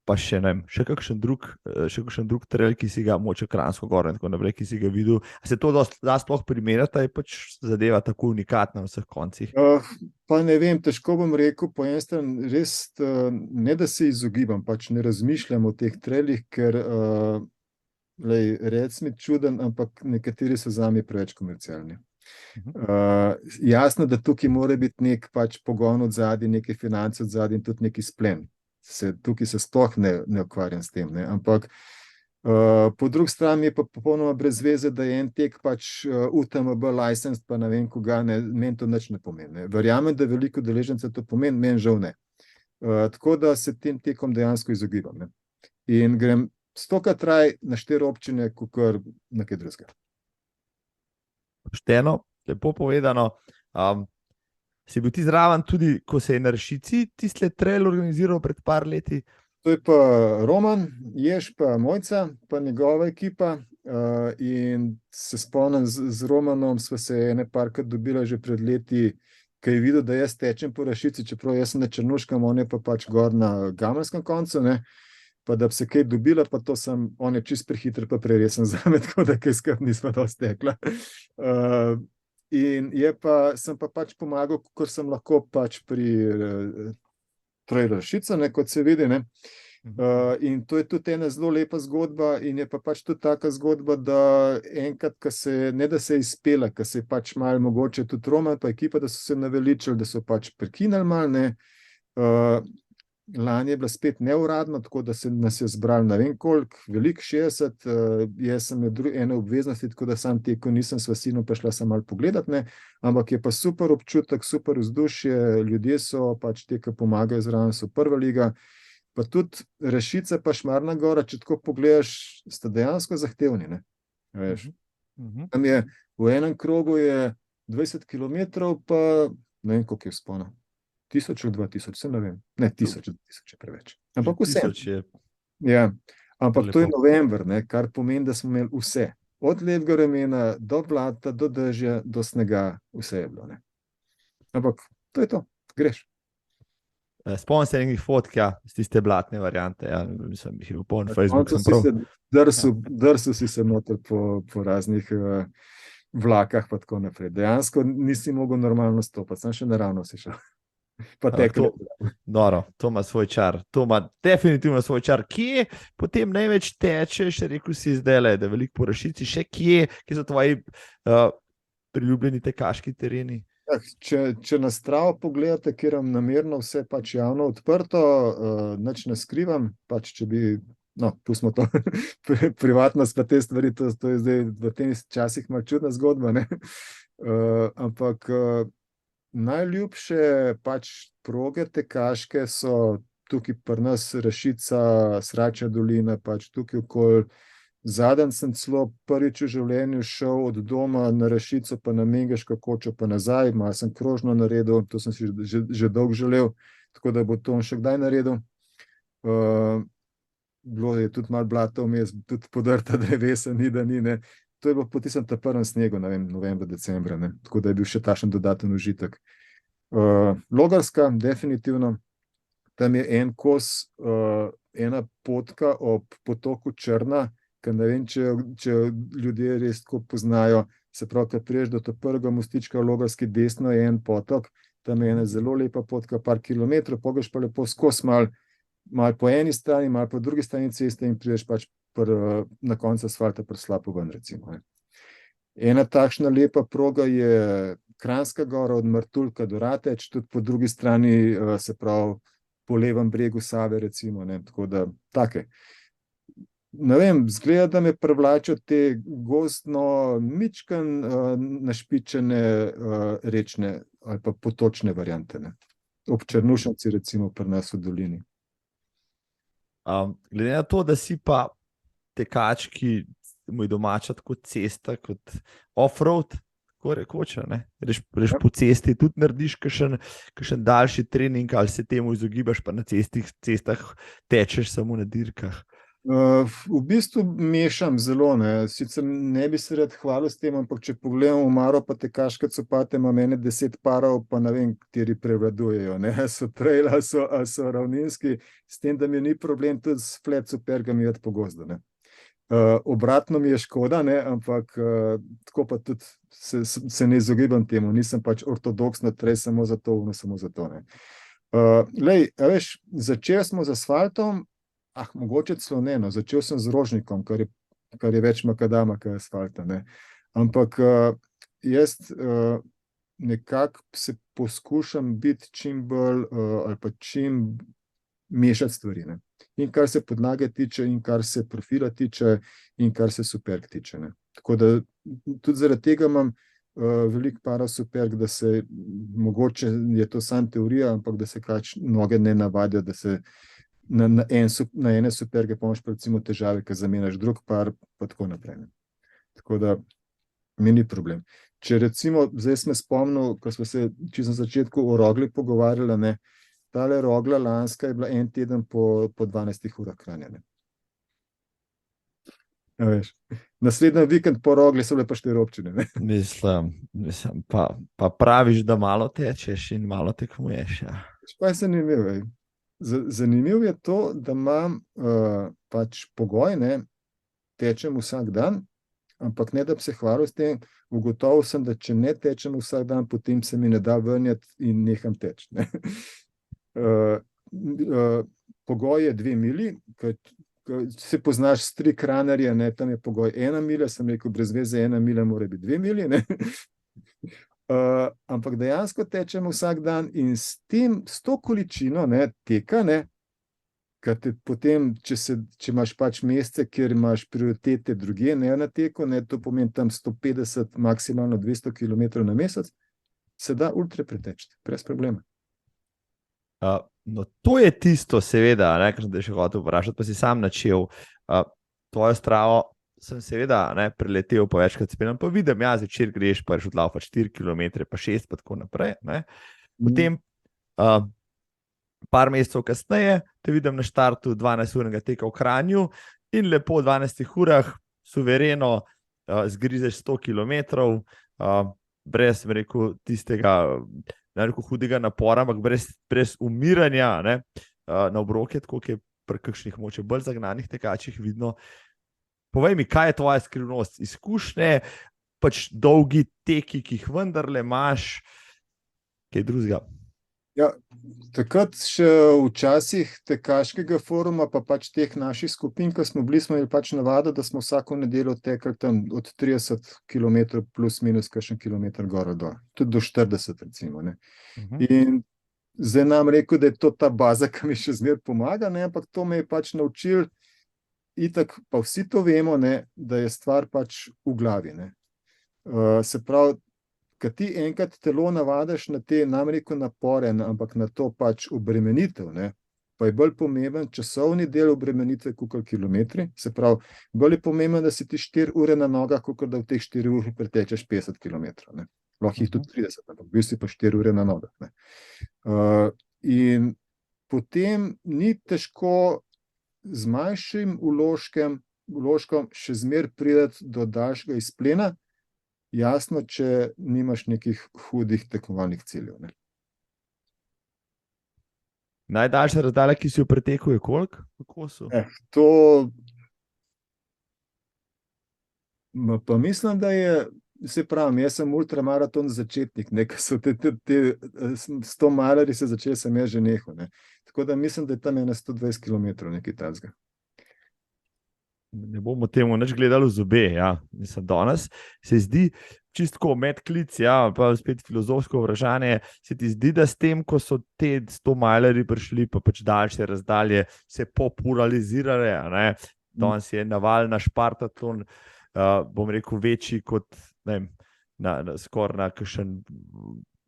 pa še ne vem, še kakšen drug trail, ki si ga moče Kranjsko goro in tako naprej, ki si ga videl. A se to da sploh primerjati, je pač zadeva tako unikatna na vseh koncih? Pa ne vem, težko bom rekel, po eni strani res ne, da se izogibam, pač ne razmišljam o teh trailih, ker rec mi čuden, ampak nekateri so zame preveč komercialni. Jasno, da tukaj mora biti nek pač pogon od zadaj, neke finance od zadaj in tudi neki splen. Tukaj se sploh ne ukvarjam s tem, ne? Ampak po drugi strani je pa popolnoma brez veze, da je en tek pač UTMB licensed, pa ne vem koga, meni to nič ne pomeni, ne? Verjamem, da veliko udeležencev to pomeni, meni žal ne. Tako da se tem tekom dejansko izogibam, ne? In grem 100-krat raje na 4 občine, kakor na kaj drugega. Pošteno, lepo povedano. Si bil ti zraven tudi, ko se je na Rešici tistle trail organiziral pred par leti? To je pa Roman, Jež pa Mojca, pa njegova ekipa, in se spomnim z Romanom, sva se ene parkrat dobila že pred leti, ko je videl, da jaz tečem po Rešici, čeprav jaz sem na Črnuškem, on je pa pač gor na Gameljskem koncu, ne, pa da bi se kaj dobila, pa to on je čist prehiter pa preresen zame, tako da kaj skrb nisva dosti tekla. In sem pa pač pomagal, kakor sem lahko pač pri Trail Rešica, ne, kot se vidi, ne. In to je tudi ena zelo lepa zgodba in je pa pač tudi taka zgodba, da enkrat, ne da se je izpela, ko se je pač malo mogoče tudi Roman pa ekipa, da so se naveličali, da so pač prekinili malo, ne. Lani je bila spet neuradno, tako da se nas je zbrali ne vem koliko, veliko 60, jaz sem imel ene obveznosti, tako da sam teko nisem s sinom prišla sem malo pogledat, ne, ampak je pa super občutek, super vzdušje, ljudje so pač te, ki pomagajo zraven, so prva liga, pa tudi Rešica pa Šmarna gora, če tako pogledaš, sta dejansko zahtevni, ne, veš. Tam je, v enem krogu je 20 kilometrov, pa ne vem, koliko je vzpona. 1000 ali 2000, se ne vem. Ne, 1000 je preveč. Ampak vse. Ja, ampak to je november, ne, kar pomeni, da smo imeli vse. Od lepega vremena, do blata, do dežja, do snega, vse je bilo, ne. Ampak to je to, greš. Spomnim se enih fotk, z tiste blatne variante, mislim, jih je bil poln Facebook, sem prav. Drsil si se noter po raznih vlakah, pa tako naprej. Dejansko nisi mogel normalno stopati, sem še naravno si šel. Pa tekel. Dobro, to ima svoj čar, to ima definitivno svoj čar. Kje potem največ tečeš, rekel si zdajle, da veliko po Rešici, še kje so tvoji priljubljeni tekaški tereni? Če na Stravo pogledate, kjer imam namerno vse pač javno odprto, nič ne skrivam, pač če bi, pustimo to, privatnost pa te stvari, to je zdaj v tem časih malo čudna zgodba, ne, ampak najljubše pač proge tekaške so tukaj pri nas Rešica, Sračja dolina, pač tukaj okoli. Zadnjič sem celo prvič v življenju šel od doma na Rešico, pa na Mengeško kočo, pa nazaj, malo sem krožno naredil, to sem si že dolgo želel, tako da bo to še kdaj naredil. Bilo je tudi malo blata vmes, tudi podrta drevesa, ni da ni, ne. To je bilo po tistem prvem snegu, ne vem, novembra, decembra, ne, tako da je bil še takšen dodaten užitek. Logarska, definitivno, tam je en kos, ena potka ob potoku Črna, ker ne vem, če ljudje res tako poznajo, se pravi, kad priješ do to prvega mostička v Logarski desno je en potok, tam je ena zelo lepa potka, par kilometrov, pogreš pa lepo skozi mal po eni strani, mal po drugi strani ceste in priješ pač na koncu asfalta preslapo ven, recimo. Ne. Ena takšna lepa proga je Kranjska gora od Martuljka do Rateč, tudi po drugi strani, se pravi, po levem bregu Save, recimo, ne, tako da take. Ne vem, zgleda, da me privlačijo te gozdno, mičken našpičene rečne ali pa potočne variante, ne. Ob Črnušnici, recimo, pri nas v dolini. Glede na to, da si pa tekač, ki mu je domača tako cesta kot off-road, tako rekoč, ne? Greš po cesti, tudi narediš kakšen daljši trening, ali se temu izogibaš, pa na cestah tečeš samo na dirkah? V bistvu mešam zelo, ne. Sicer ne bi se rad hvalil s tem, ampak če pogledam omaro pa tekaške copate, imam ene 10 parov, pa ne vem, kateri prevladujejo, ne. A so trail, a so ravninski, s tem, da mi ni problem tudi s flat supergami iti po gozdu, ne. Obratno mi je škoda, ne, ampak tako pa tudi se ne izogibam temu, nisem pač ortodoksno trail samo zato, ne. Glej, a veš, začeli smo z asfaltom, mogoče celo ne, no, začel sem z rožnikom, kar je več makadama kot asfalta, ne. Ampak jaz nekako se poskušam biti čim bolj ali pa čim mešati stvari, ne. In kar se podlage tiče, in kar se profila tiče, in kar se superg tiče, ne. Tako da tudi zaradi tega imam veliko parov superg, da se mogoče je to samo teorija, ampak da se kač noge ne navadijo, da se na ene superge pa imaš recimo težave, ker zamenjaš drug par, pa tako naprej, ne. Tako da mi ni problem. Če recimo, zdaj sem spomnil, ko smo se čisto na začetku o Rogli pogovarjali, ne, tale Rogla lanska je bila en teden po 12 urah Kranja, ne. A veš, naslednji vikend po Rogli so bile pa 4 občine, ne. Mislim, pa praviš, da malo tečeš in malo tekmuješ, ja. Pa je zanimivo, zanimivo je to, da imam pač pogoj, ne, tečem vsak dan, ampak ne da bi se hvalil s tem, ugotovil sem, da če ne tečem vsak dan, potem se mi ne da vrnjati in neham teči, ne. Pogoj je 2 mili, se poznaš strik runnerje, ne, tam je pogoj 1 milja, sem rekel, brez veze 1 milja mora biti 2 milji, ne. Ampak dejansko tečem vsak dan in s to količino, ne, teka, ne, ker te potem, če imaš pač mesece, kjer imaš prioritete drugje, ne na teku, ne, to pomeni tam 150, maksimalno 200 kilometrov na mesec, se da ultra preteči, brez problema. No, to je tisto, seveda, ne, kar sem te še hotel vprašati, pa si sam načel. Tvojo stravo sem seveda, ne, preletel, pa večkrat speljem, pa vidim, ja, zvečer greš, pa reš odlaufa 4 kilometre, pa 6, pa tako naprej, ne. Potem par mesecev kasneje te vidim na štartu 12-urnega teka v Kranju in lepo v 12 urah suvereno zgrizeš 100 kilometrov, brez, rekel, tistega, ne rekel, hudega napora, ampak brez umiranja, ne, na obroke, tako je pri kakšnih moče bolj zagnanih tekačih vidno. Povej mi, kaj je tvoja skrivnost? Izkušnje, pač dolgi teki, ki jih vendarle imaš, kaj drugega? Ja, takrat še včasih tekaškega foruma, pa pač teh naših skupin, ko smo imeli pač navado, da smo vsako nedeljo tekli tam od 30 kilometrov plus minus kakšen kilometer gor dol, tudi do 40 recimo, ne. In zdaj nam rekel, da je to ta baza, ki mi še zmeraj pomaga, ne, ampak to me je pač naučil, itak pa vsi to vemo, ne, da je stvar pač v glavi, ne. Se pravi, kad ti enkrat telo navadiš na te, nam rekel, napore, ampak na to pač obremenitev, ne, pa je bolj pomemben časovni del obremenitve kakor kilometri, se pravi, bolj je pomemben, da si ti 4 ure na nogah, kakor da v teh 4 uri pretečeš 50 kilometrov, ne. Lahko jih tudi 30, ampak bil si pa 4 ure na nogah, ne. In potem ni težko z manjšim vložkom še zmeraj priti do daljšega izplena, jasno, če nimaš nekih hudih tekmovalnih ciljev, ne. Najdaljša razdalja, ki si jo pretekel, je koliko? Kako so? To Pa mislim, da je, se pravi, jaz sem ultramaraton začetnik, nekaj so te 100 malarji se začeli, sem jaz že nehal. Ne. Tako da mislim, da je tam 120 km nekaj tazga. Ne bomo temu nič gledali v zobe. Ja. Mislim, danes se zdi čistko medklic, ja, pa spet filozofsko vprašanje. Se ti zdi, da s tem, ko so te 100 majlerji prišli, pa pač daljše razdalje, se popularizirale, ne? Danes je naval na Špartatlon, bom rekel, večji kot, ne vem, skoraj na kakšen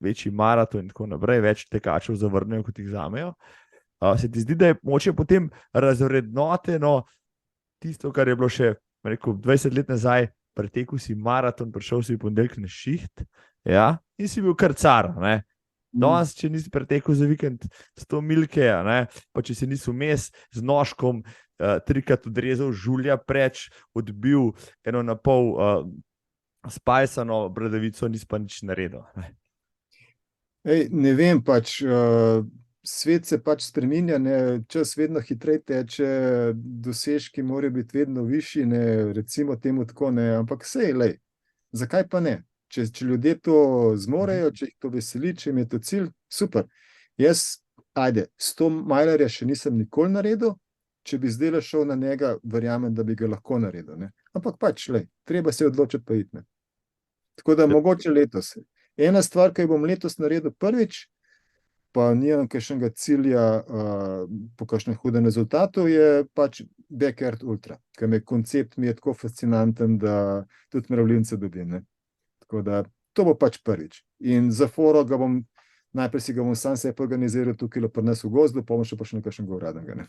večji maraton in tako naprej, več tekačev zavrnejo, kot jih vzamejo. Se ti zdi, da je moče potem razvrednoteno tisto, kar je bilo še, rekel, 20 let nazaj, pretekel si maraton, prišel si v ponedeljek na šiht, ja, in si bil kar car, ne. Danes, če nisi pretekel za vikend 100 milke, ne, pa če si nisi vmes z nožkom 3krat odrezal žulja preč, odbil 1,5 spajsano bradavico, nisi pa nič naredil. Ne vem, pač svet se pač spreminja, ne, čas vedno hitreje teče, dosežki morajo biti vedno višji, ne, recimo temu tako, ne, ampak sej, lej, zakaj pa ne? Če ljudje to zmorejo, če jih to veseli, če jim je to cilj, super. Jaz, 100 majlerja še nisem nikoli naredil, če bi zdaj šel na njega, verjamem, da bi ga lahko naredil, ne. Ampak pač, lej, treba se odločiti pa iti, ne. Tako da mogoče letos. Ena stvar, ki jo bom letos naredil prvič, pa nimam kakšnega cilja po kakšnem hudem rezultatu, je pač Backyard Ultra, ker koncept mi je tako fascinanten, da tudi mravljince dobim, ne. Tako da, to bo pač prvič. In za foro najprej si ga bom sam sebi organiziral tukaj pri nas v gozdu, pa bom še na kakšnega uradnega, ne.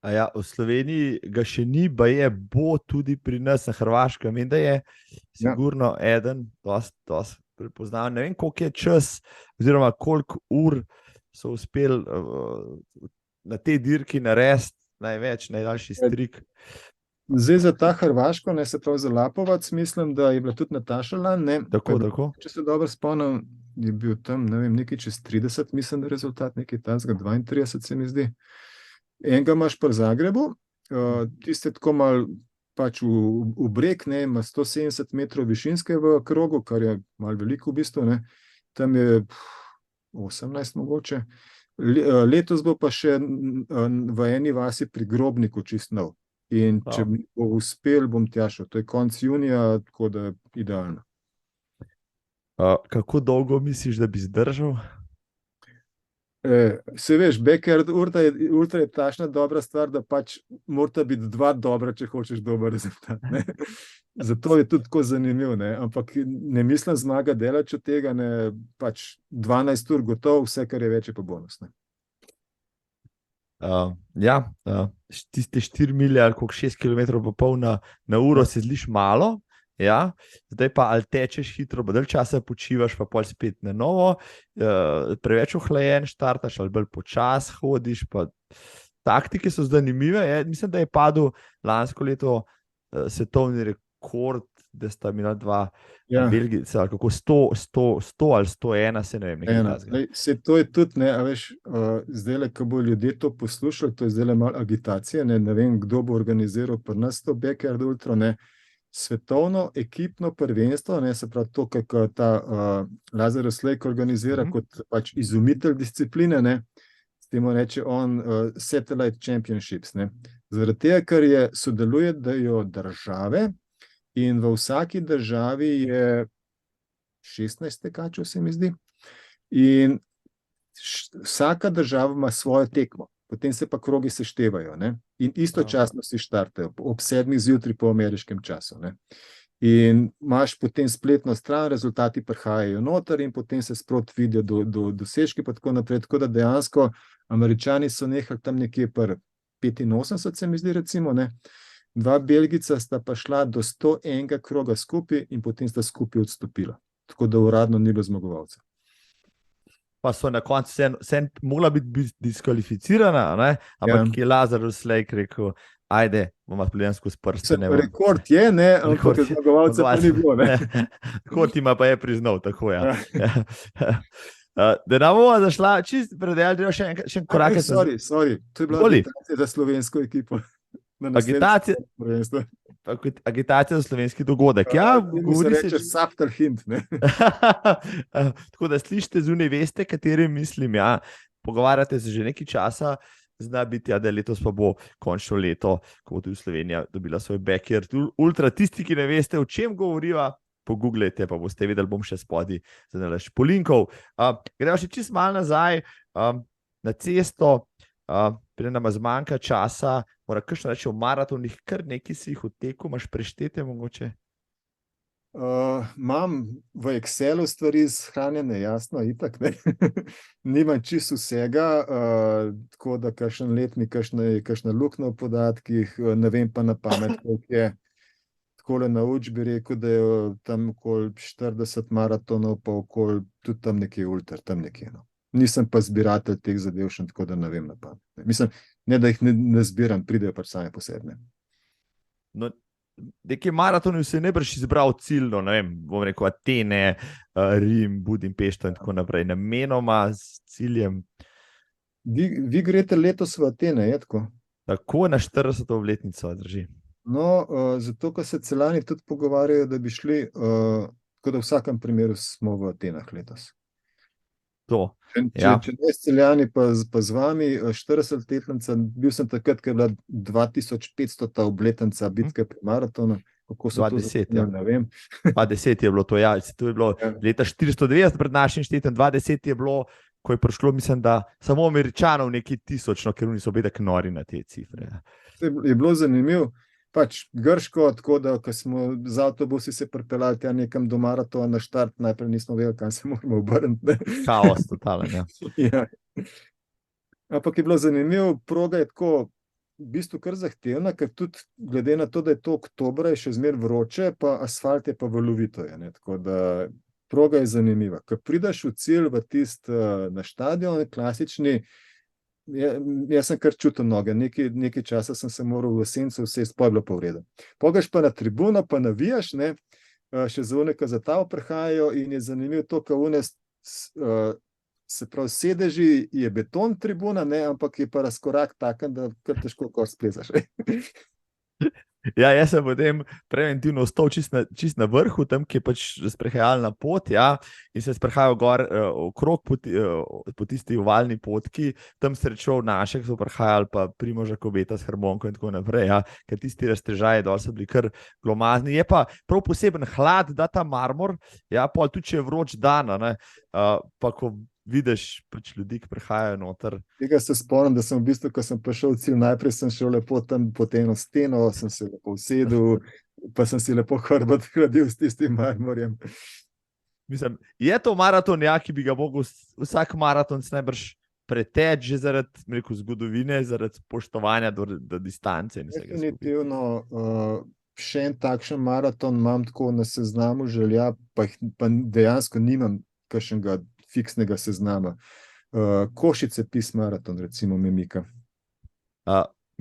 A ja, v Sloveniji ga še ni, baje bo tudi pri nas na Hrvaškem. Vem, da je sigurno eden, dosti prepoznaven. Ne vem, koliko je čas, oziroma koliko ur so uspeli na tej dirki narediti najdaljši strik. Zdaj za ta Hrvaško, ne, se pravi za Lapovac, mislim, da je bila tudi Nataša lan, ne. Tako. Če se dobro spomnim, je bil tam, ne vem, nekaj čez 30, mislim, da je rezultat, nekaj tazga, 32 se mi zdi. Enega imaš pri Zagrebu, tiste tako malo pač v breg, ne, ima 170 metrov višinske v krogu, kar je malo veliko v bistvu, ne. Tam je 18 mogoče. Letos bo pa še v eni vasi pri Grobniku čist nov. In če bo uspel, bom tja šel. To je konec junija, tako da je idealno. Kako dolgo misliš, da bi zdržal? Se veš, Backyard Ultra je takšna dobra stvar, da pač morata biti dva dobra, če hočeš dober rezultat, ne. Zato je tudi tako zanimiv, ne. Ampak ne mislim zmaga delati od tega, ne, pač 12 ur gotov, vse, kar je več, je pa bonus, ne. Tiste 4 milje ali koliko 6 km pa pol na uro se zliš malo, ja, zdaj pa ali tečeš hitro, pa dalj časa počivaš, pa pol spet na novo, preveč ohlajen štartaš ali bolj počas hodiš, pa taktike so zanimive. Mislim, da je padel lansko leto svetovni rekord, da sta imela dva Belgijca, ali kako 100 ali 101, se ne vem. Se to je tudi, ne, a veš, zdajle, ko bo ljudje to poslušali, to je zdajle malo agitacije, ne vem, kdo bo organiziral pri nas to Backyard Ultra, ne, svetovno ekipno prvenstvo, ne, se pravi to, kako ta Lazar Slejk organizira kot pač izumitelj discipline, ne, s temu reče on Satellite Championships, ne. Zaradi tega, ker sodelujejo države in v vsaki državi je 16 tekačev, se mi zdi, in vsaka država ima svojo tekmo. Potem se pa krogi seštevajo, ne? In istočasno si štartajo ob 7 zjutraj po ameriškem času, ne? In imaš potem spletno stran, rezultati prihajajo noter in potem se sproti vidijo do dosežki pa tako naprej, tako da dejansko Američani so nehali tam nekje pri 85, se mi zdi recimo, ne? Dva Belgijca sta pa šla do 101 kroga skupaj in potem sta skupaj odstopila. Tako da uradno ni bilo zmagovalca. Pa so na koncu vse mogla biti diskvalificirana, ne? Ampak je Lazar Slejk rekel, ajde, bomo pogledali skozi prste. Rekord je, ne, ampak zmagovalca pa ni bilo, ne. Rekord ima pa je priznal, tako ja. Da nam bomo zašla, čist predelj, še en korak. Sorry, to je bila agitacija za slovensko ekipo. Agitacija? agitacija za slovenski dogodek. Ja, Temu se govori se, reče subtle hint, ne? tako da slišite zunaj, veste, kateri mislim. Ja. Pogovarjate se že nekaj časa, zna biti, ja, da letos pa bo končno leto, ko bo tudi Slovenija dobila svoj backyard ultra. Tisti, ki ne veste, o čem govoriva, pogooglejte, pa boste videli, bom še spodaj zanalaš polinkov. Gremo še čist malo nazaj na cesto, preden nam zmanjka časa, mora kakšno reči o maratonih, kar nekaj si jih odtekel, imaš preštete mogoče? Imam v Excelu stvari shranjene, jasno, itak, ne. Nimam čisto vsega, tako da kakšen letnik, kakšna luknja v podatkih, ne vem pa na pamet, koliko je. Takole na uč bi rekel, da je tam okoli 40 maratonov, pa okoli tudi tam nekje ultra, tam nekje, no. Nisem pa zbiratelj teh zadev še, tako da ne vem na pamet. Mislim, ne da jih ne zbiram, pridejo pač same posebne. No, nekaj maratonov se je najbrž izbral ciljno, ne vem, bom rekel Atene, Rim, Budimpešta in tako naprej, namenoma s ciljem. Vi greste letos v Atene, je tako? Tako na 40. obletnico, drži. No, zato, ko se Celjani tudi pogovarjajo, da bi šli, tako da v vsakem primeru smo v Atenah letos. To, Če ne s Celjani, pa z vami, 40-letnica, bil sem takrat, ko je bila 2500. obletnica bitke pri maratonu. Kako so 2010, to ne vem. 2010 je bilo to, ja. To je bilo leta 490 pred našim štetjem, 2010 je bilo, ko je prišlo, mislim, da samo Američanov nekaj tisoč, no, ker oni so bedek nori na te cifre. Je bilo zanimivo. Pač grško, tako da, ko smo z avtobusi se pripeljali tja nekam do maratona na štart, najprej nismo vedeli, kam se moramo obrniti. Kaos totalen, ja. Ja. Ampak je bilo zanimivo, proga je tako v bistvu kar zahtevna, ker tudi glede na to, da je to oktobra, je še zmeraj vroče, pa asfalt je pa valovito, ne. Tako da proga je zanimiva. Ko prideš v cilj, v na štadion, klasični, jaz sem kar čutil noge, nekaj časa sem se moral v sencu vse spojilo pa v redu. Pogaš pa na tribuno, pa navijaš, ne, še za uneka za tavo prihajajo in je zanimivo to, ko se pravi sedeži, je beton tribuna, ne, ampak je pa razkorak taken, da kar težko splezaš. Ja, jaz sem potem preventivno ostal čist na vrhu, tam, ki je pač sprehajalna pot, ja, in se sprehajal gor okrog po tisti ovalni potki, tam srečal naše, ki so prehajali, pa Primoža Kobeta s harmonko in tako naprej, ja, ker tisti raztežaji dol so bili kar glomazni. Je pa prav poseben hlad, da ta marmor, ja, pol tudi če je vroč dan, ne, pa ko vidiš pač ljudi, ki prihajajo noter. Tega se spomnim, da sem v bistvu, ko sem prišel v cilj, najprej sem šel lepo tam pod eno steno, sem se lepo usedel, pa sem si lepo hrbet hladil s tistim marmorjem. Mislim, je to maraton, ja, ki bi ga mogel vsak maraton najbrž preteč, že zaradi, rekel, zgodovine, zaradi spoštovanja do distance in vsega skupaj. Definitivno, še en takšen maraton imam tako na seznamu želja, pa dejansko nimam kakšnega fiksnega seznama. Košice Peace maraton, recimo, me mika.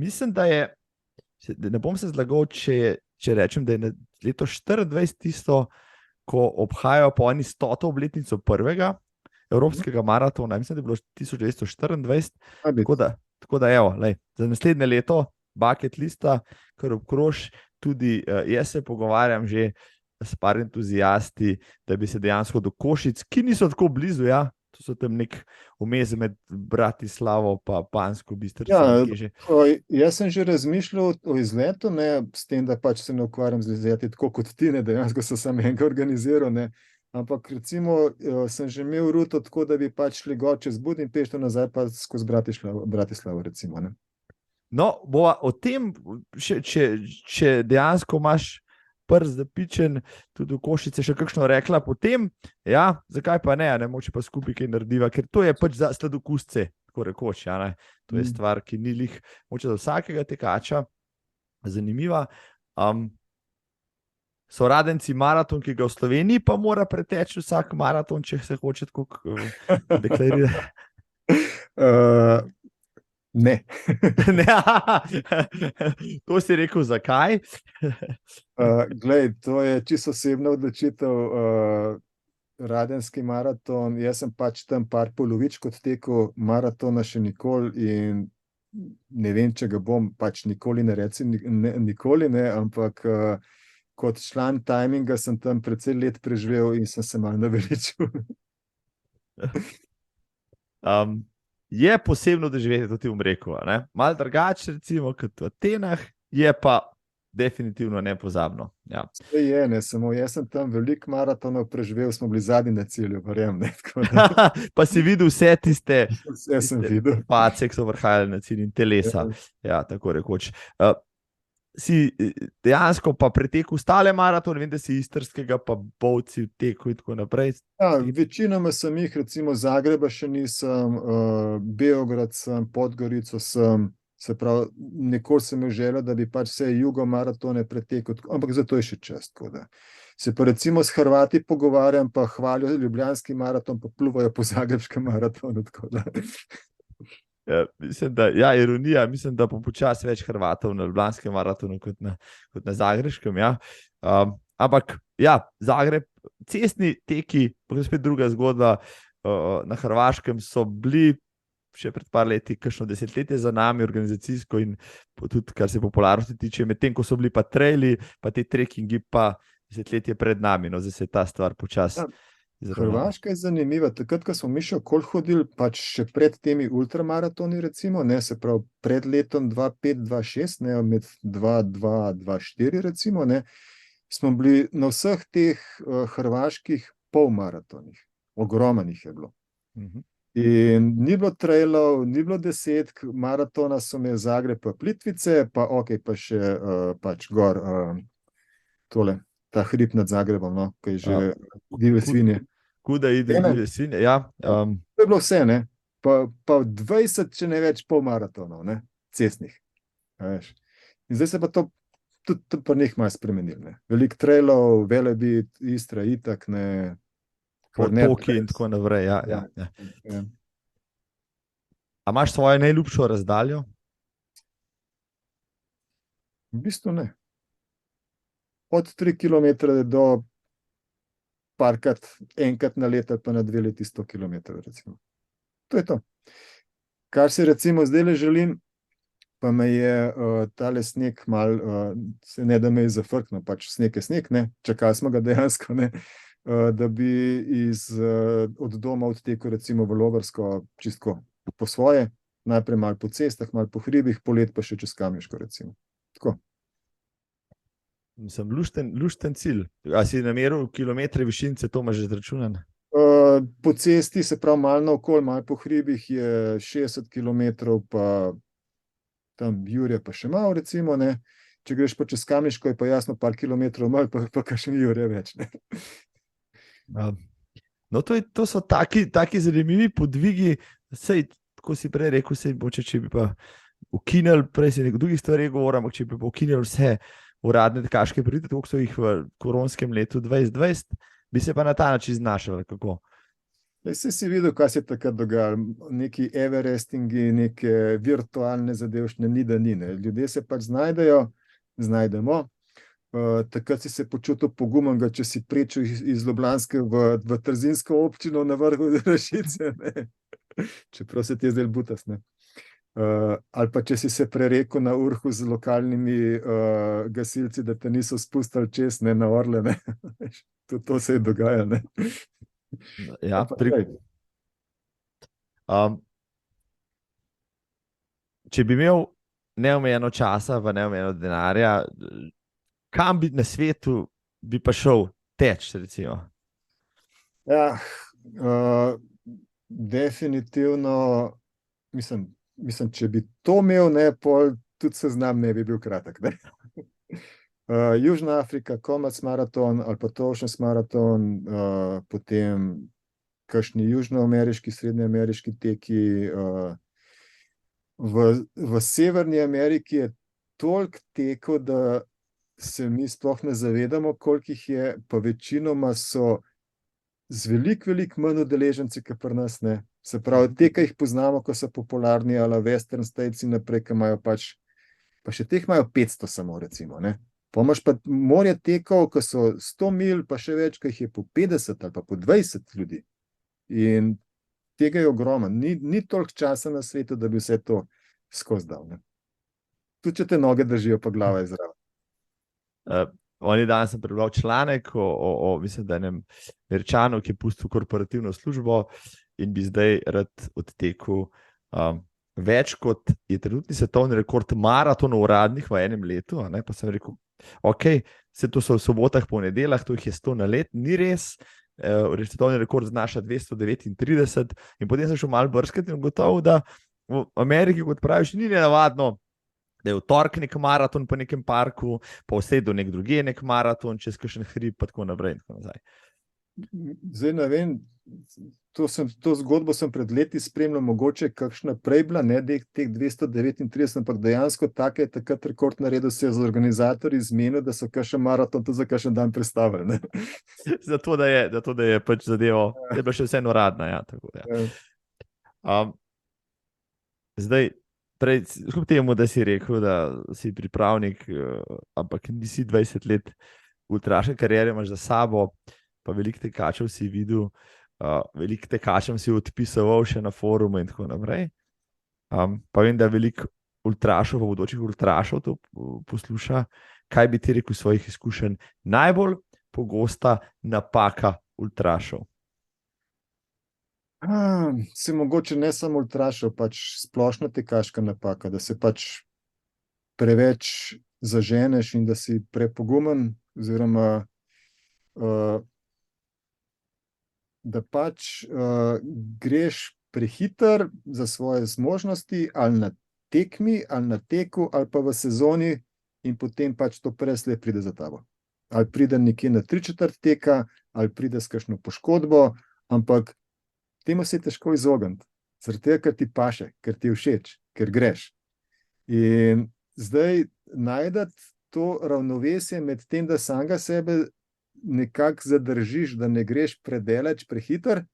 Mislim, da je, ne bom se zlagal, če rečem, da je na leto 24 tisto, ko obhajajo po oni 100. obletnico prvega evropskega maratona, mislim, da je bilo 1924, tako da evo, lej, za naslednje leto bucket lista, kar obkrož, tudi jaz se pogovarjam že s par entuzijasti, da bi se dejansko do Košic, ki niso tako blizu, ja, to so tam nek vmes med Bratislavo pa Bansko Bistrico. Ja, jaz sem že razmišljal o izletu, ne, s tem, da pač se ne ukvarjam z izleti tako kot ti, ne, dejansko sem sam enega organiziral, ne, ampak recimo sem že imel ruto tako, da bi pač šli gor čez Budimpešto, nazaj pa skozi Bratislavo, recimo, ne. No, bova o tem, če dejansko imaš prst zapičen, tudi v Košice še kakšno rekla potem, ja, zakaj pa ne, moče pa skupaj kaj narediva, ker to je pač za sladokusce, tako rekoč, ja, ne, to je stvar, ki ni lih, moče za vsakega tekača, zanimiva. So radenci maraton, ki ga v Sloveniji pa mora preteči vsak maraton, če se hoče tako deklarirati. Ne. To si rekel, zakaj? Glej, to je čisto osebna odločitev, radenski maraton, jaz sem pač tam par polovičk odtekel, maratona še nikoli in ne vem, če ga bom, pač nikoli ne reci, nikoli ne, ampak kot član timinga sem tam precej let preživel in sem se malo naveličil. Je posebno doživeti, to ti bom rekel. Malo drugače, recimo, kot v Atenah, je pa definitivno nepozabno. Ja. Je, ne, samo jaz sem tam veliko maratonov preživel, smo bili zadnji na cilju, verjamem. Pa si videl vse tiste, vse sem videl. Face, ki so vrhajali na cilj in telesa. Ja, tako rekoč. Si dejansko pa pretekel stale maratone, vem, da si istrskega, pa Bovci tekel in tako naprej. Ja, večinoma sem jih, recimo Zagreba še nisem, Beograd sem, Podgorico sem, se pravi, nikoli sem imel željo, da bi pač vse jugomaratone pretekel, ampak zato je še čas. Se pa recimo s Hrvati pogovarjam, pa hvalijo ljubljanski maraton, pa pluvajo po zagrebškem maratonu. Ja, mislim, da, ja, ironija, mislim, da bo počasi več Hrvatov na ljubljanskem maratonu kot na zagrebškem. Ja. Ampak, ja, Zagreb, cestni teki, pa je spet druga zgodba, na Hrvaškem so bili še pred par leti, kakšno desetletje za nami, organizacijsko in tudi, kar se popularnosti tiče, medtem ko so bili pa traili, pa te trekingi, pa desetletje pred nami, no, zdaj se je ta stvar počasi. Hrvaška je zanimiva. Takrat, ko smo mi še okoli hodili, pač še pred temi ultramaratoni, recimo, ne, se pravi pred letom 2005-2006, ne, med 2002-2004, recimo, ne, smo bili na vseh teh hrvaških polmaratonih. Ogromnih je bilo. In ni bilo trailov, ni bilo desetk, maratona so me Zagreb pa Plitvice, pa ok, pa še pač gor tole, ta hrib nad Zagrebom, no, ki je že divje svinje. Kuda ide divje svinje, ja. To je bilo vse, ne, pa 20, če ne več polmaratonov, ne, cestnih. In zdaj se pa to tudi pa njih malo spremenil, ne. Veliko trailov, Velebit, Istra, itak, ne, Potoki in tako naprej, ja. A imaš svojo najljubšo razdaljo? V bistvu ne. Od 3 km do parkrat enkrat na leto, pa na 2 leti 100 km, recimo. To je to. Kar si recimo zdaj le želim, pa me je tale sneg mal, se ne da me je zafrknil, pač sneg je sneg, ne, čakali smo ga dejansko, ne, da bi od doma odtekel recimo v Logarsko čistko po svoje, najprej malo po cestah, malo po hribih, polet pa še čez Kamniško, recimo. Tako. Mislim, lušten cilj. A si nameril kilometre višince, to imaš že zračunan? Po cesti, se pravi malo naokoli, malo po hribih je 60 km, pa tam jurje pa še malo, recimo, ne. Če greš pa čez Kamniško, je pa jasno par kilometrov malo, pa kakšen jurje več, ne. No, to so taki zanimivi podvigi, sej, tako si prej rekel, sej boče, če bi pa ukinili, prej si nekaj drugih stvari govoril, ampak če bi pa ukinili vse uradne tekaške prireditve, tako so jih v koronskem letu 2020, bi se pa na ta način znašali, kako? Saj si videl, kaj se je takrat dogajalo, neki everestingi, neke virtualne zadevščine, ni da ni, ne. Ljudje se pač znajdemo. Takrat si se počutil pogumnega, če si prečil iz Ljubljanske v Trzinsko občino na vrhu Rašice, ne. Čeprav se ti je zdaj butas, ne. Ali pa če si se prerekel na Urhu z lokalnimi gasilci, da te niso spustili čez, ne, na orle, ne. To se je dogajalo, ne. Ja, če bi imel neomejeno časa v neomejeno denarja, kam bi na svetu bi pa šel teč, recimo? Ja, definitivno, mislim, če bi to imel, ne, pol tudi seznam ne bi bil kratek, ne. Južna Afrika, Comrades maraton ali pa Oceans maraton, potem kakšni južnoameriški, srednjeameriški teki, v Severni Ameriki je toliko tekov, da se mi sploh ne zavedamo, koliko jih je, pa večinoma so z veliko manj udeleženci, kot pri nas, ne. Se pravi, te, ki jih poznamo, ko so popularni, ali Western States in naprej, ki imajo pač, pa še teh imajo 500 samo, recimo, ne. Pa imaš pa morje tekov, ki so 100 milj, pa še več, ki jih je po 50 ali pa po 20 ljudi. In tega je ogromno. Ni toliko časa na svetu, da bi vse skozi dal. Ne. Tudi če te noge držijo, pa glava je zraven. Oni danes sem prebral članek o mislim, da enem Američanu, ki je pustil korporativno službo in bi zdaj rad odtekel več kot je trenutni svetovni rekord maratonov uradnih v enem letu. Pa sem rekel, ok, se to so v sobotah, po nedeljah, to jih je 100 na let, ni res. Svetovni rekord znaša 239 in potem sem šel malo brskati in gotovo, da v Ameriki, kot praviš, ni nenavadno, da je v torek nek maraton po nekem parku, pa vse do nek druge nek maraton, čez kakšen hrib, pa tako naprej in tako nazaj. Zdaj ne vem, to zgodbo sem pred leti spremljal, mogoče kakšna prej bila, ne teh 239, ampak dejansko take je takrat rekord naredil, se je z organizatorji zmenil, da so kakšen maraton tudi za kakšen dan predstavili. Ne? Zato, da je pač zadevo, je bila še vseeno uradna. Ja, tako, ja. Zdaj, kljub temu, da si rekel, da si pripravnik, ampak nisi 20 let ultraške kariere imaš za sabo, pa veliko tekačev si videl, veliko tekačem si odpisoval še na forumu in tako naprej. Pa vem, da veliko ultrašov, pa bodočih ultrašov to posluša. Kaj bi ti rekel svojih izkušenj? Najbolj pogosta napaka ultrašov? Se mogoče ne samo ultrašov, pač splošna tekaška napaka, da se pač preveč zaženeš in da si prepogumen, oziroma da pač greš prehiter za svoje zmožnosti, ali na tekmi, ali na teku, ali pa v sezoni in potem pač to presle pride za tabo. Ali pride nekje na 3/4 teka, ali pride s kakšno poškodbo, ampak temu se je težko izogniti, zaradi tega, ker ti paše, ker ti je všeč, ker greš. In zdaj najdeti to ravnovesje med tem, da samega sebe nekako zadržiš, da ne greš predaleč, prehiter,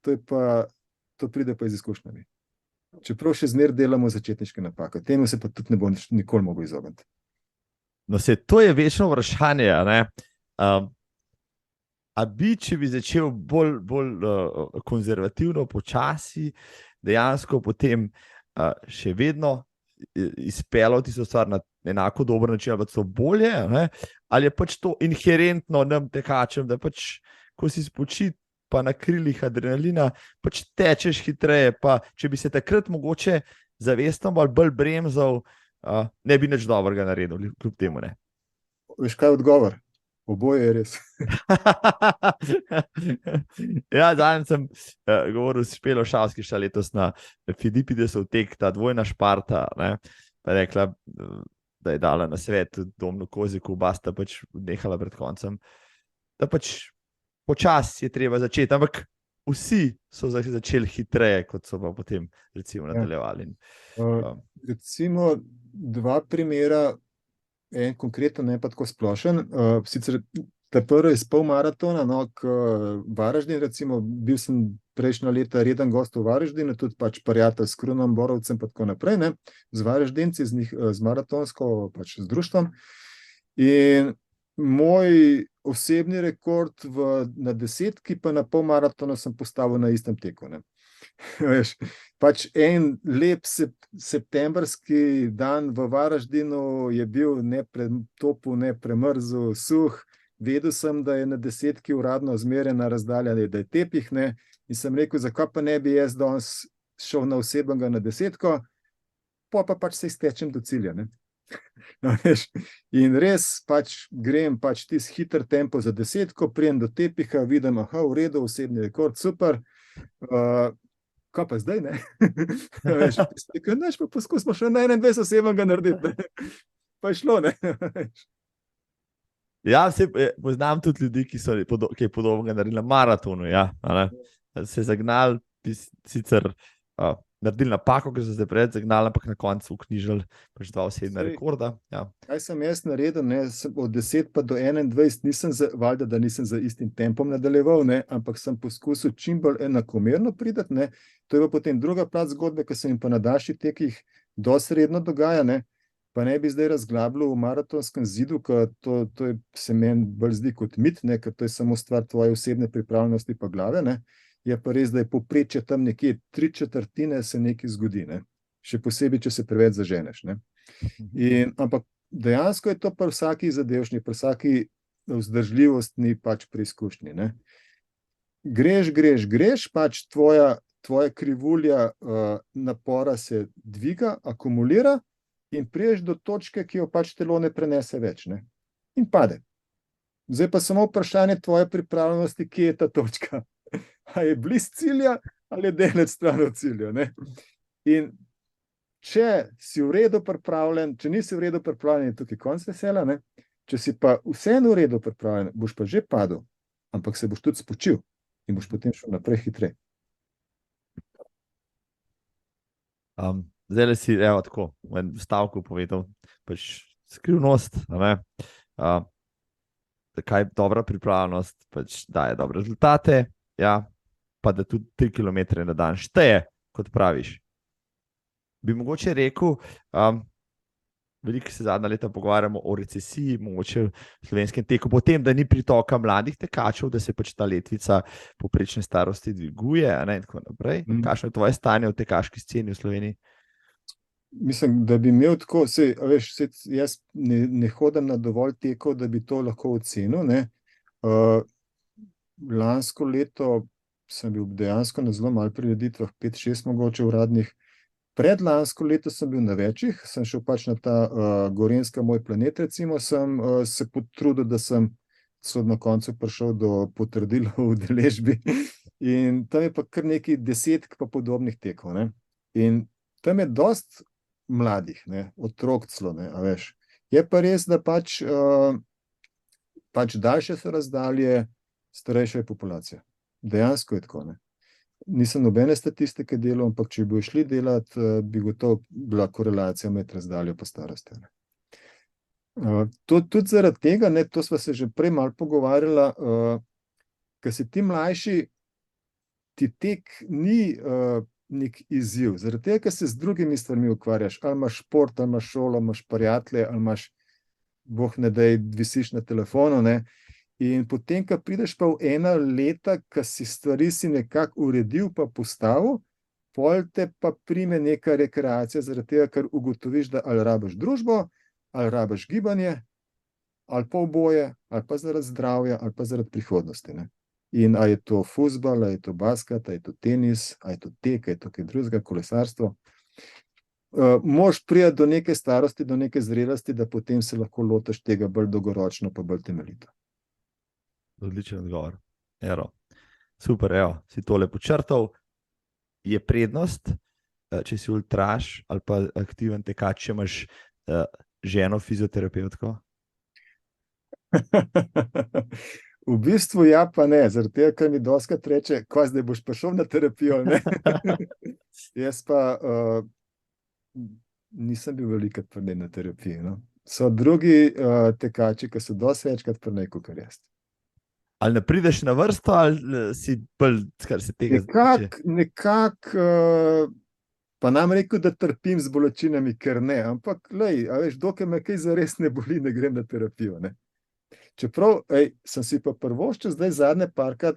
to pride pa iz izkušnjami. Čeprav še zmeraj delamo začetniške napake, temu se pa tudi ne bo nikoli mogel izogniti. No, to je večno vprašanje, ne? A bi, če bi začel bolj konzervativno, počasi, dejansko potem še vedno izpeljal tisto stvar na enako dober način, ali pa so bolje, ne? Ali je pač to inherentno nam tekačem, da pač, ko si spočit, pa na krilih adrenalina, pač tečeš hitreje, pa če bi se takrat mogoče zavestno bolj bremzal, ne bi nič dobrega naredil, kljub temu ne. Veš kaj je odgovor? Oboje je res. Ja, danes sem govoril s Špelo Šavskiša letos na Fidipidesov tek, ta dvojna Šparta, ne? Pa je rekla, da je dala na svet Domnu Koziku, oba sta pač nehala pred koncem, da pač počasi je treba začeti, ampak vsi so začeli hitreje, kot so pa potem recimo nadaljevali. Recimo dva primera, en konkreten, ne pa tako splošen. Sicer ta prvi iz polmaratona, Varaždin, recimo, bil sem prejšnja leta reden gost v Varaždinu, tudi pač prijatelj s Krunom Borovcem, pa tako naprej, ne, z Varaždinci, z maratonsko pač z društvom. In moj osebni rekord na 10, pa na polmaratonu sem postavil na istem teku, ne. Veš, pač en lep septembrski dan v Varaždinu je bil ne topel, ne premrzel, suh. Vedel sem, da je na 10 uradno zmerjena razdalja, da je tepih, ne, in sem rekel, zakaj pa ne bi jaz danes šel na osebnega na 10, pa pač se iztečem do cilja, ne. No, veš, in res pač grem pač tisti hiter tempo za 10, prijem do tepiha, vidim, v redu, osebni rekord, super. Kaj pa zdaj, ne? Veš, pa poskusimo še na 21 osebnega narediti, ne? Pa je šlo, ne? Ja, poznam tudi ljudi, ki so kaj podobnega naredili na maratonu, ja, se zagnali, sicer naredili napako, ker so se pred zagnali, ampak na koncu vknjižili pač 2 osebna rekorda. Ja. Kaj sem jaz naredil, ne? Od 10 pa do 21 valjda, da nisem za istim tempom nadaljeval, ne? Ampak sem poskusil čim bolj enakomerno priti, ne? To je pa potem druga plat zgodbe, ki se jim pa na daljših tekih dosti redno dogaja, ne? Pa ne bi zdaj razglabljal v maratonskem zidu, ker to se meni bolj zdi kot mit, ne? Ker to je samo stvar tvoje osebne pripravljenosti pa glave, ne? Je pa res, da je povprečje tam nekje 3/4 se nekaj zgodi, ne? še posebej, če se preveč zaženeš. Ne? Ampak dejansko je to pri vsaki zadevšnji, pri vsaki vzdržljivostni pač preizkušnji. Ne? Greš, pač tvoja krivulja napora se dviga, akumulira in priješ do točke, ki jo pač telo ne prenese več, ne? In pade. Zdaj pa samo vprašanje tvoje pripravljenosti, kje je ta točka. A je blizu cilja ali je daleč stran od cilja, ne? In če si v redu pripravljen, če nisi v redu pripravljen, je tukaj konec vesela, ne? Če si pa vseeno v redu pripravljen, boš pa že padel, ampak se boš tudi spočil in boš potem šel naprej hitreje. Zdaj si, evo, tako, v en stavku povedal, pač skrivnost, kaj je dobra pripravljenost, pač daje dobre rezultate, ja, pa da tudi 3 km na dan šteje, kot praviš. Bi mogoče rekel, veliko se zadnja leta pogovarjamo o recesiji, mogoče v slovenskem teku, potem, da ni pritoka mladih tekačev, da se pač ta letvica povprečne starosti dviguje, in tako naprej. Kakšno je tvoje stanje v tekaški sceni v Sloveniji? Mislim, da bi imel tako, jaz ne hodim na dovolj tekov, da bi to lahko ocenil, ne. Lansko leto sem bil dejansko na zelo malo prireditvah, 5-6 mogoče uradnih. Predlansko leto sem bil na večjih, sem šel pač na ta Gorenjska moj planet, recimo, sem se potrudil, da sem na koncu prišel do potrdila o udeležbi. In tam je pa kar nekaj desetk pa podobnih tekov, ne. In tam je dosti mladih, ne, otrok celo, ne, a veš. Je pa res, da pač daljše so razdalje, starejša je populacija. Dejansko je tako, ne. Nisem nobene statistike delal, ampak če bi šli delati, bi gotovo bila korelacija med razdaljo pa starostjo. Tudi zaradi tega, ne, to sva se že prej malo pogovarjala, ker si ti mlajši, ti tek ni nek izziv, zaradi tega, ker se z drugimi stvarmi ukvarjaš, ali imaš šport, ali imaš šolo, imaš prijatelje, ali imaš, boh ne daj, visiš na telefonu, ne. In potem, ko prideš pa v ena leta, ko si stvari si nekako uredil pa postavil, pol te pa prime neka rekreacija, zaradi tega, ker ugotoviš, da ali rabiš družbo, ali rabiš gibanje, ali pa oboje, ali pa zaradi zdravja, ali pa zaradi prihodnosti, ne. In a je to fuzbal, a je to basket, a je to tenis, a je to tek, a je to kaj drugega, kolesarstvo. Moraš priti do neke starosti, do neke zrelosti, da potem se lahko lotiš tega bolj dolgoročno pa bolj temeljito. Odličen odgovor. Super, si tole počrtal. Je prednost, če si ultraš ali pa aktiven tekač, če imaš ženo fizioterapevtko? V bistvu ja, pa ne, zaradi tega, ker mi dostikrat reče, kaj zdaj boš pa šel na terapijo, ne? Jaz pa nisem bil velikokrat pri njej na terapiji, no. So drugi tekači, ki so dosti večkrat pri njej kakor jaz. Ali ne prideš na vrsto, ali si bolj, kar se tega tiče? Nekako, pa nam rekel, da trpim z bolečinami, ker ne, ampak, lej, a veš, dokaj me kaj zares ne boli, ne grem na terapijo, ne. Čeprav, sem si pa privoščil zdaj zadnje parkrat,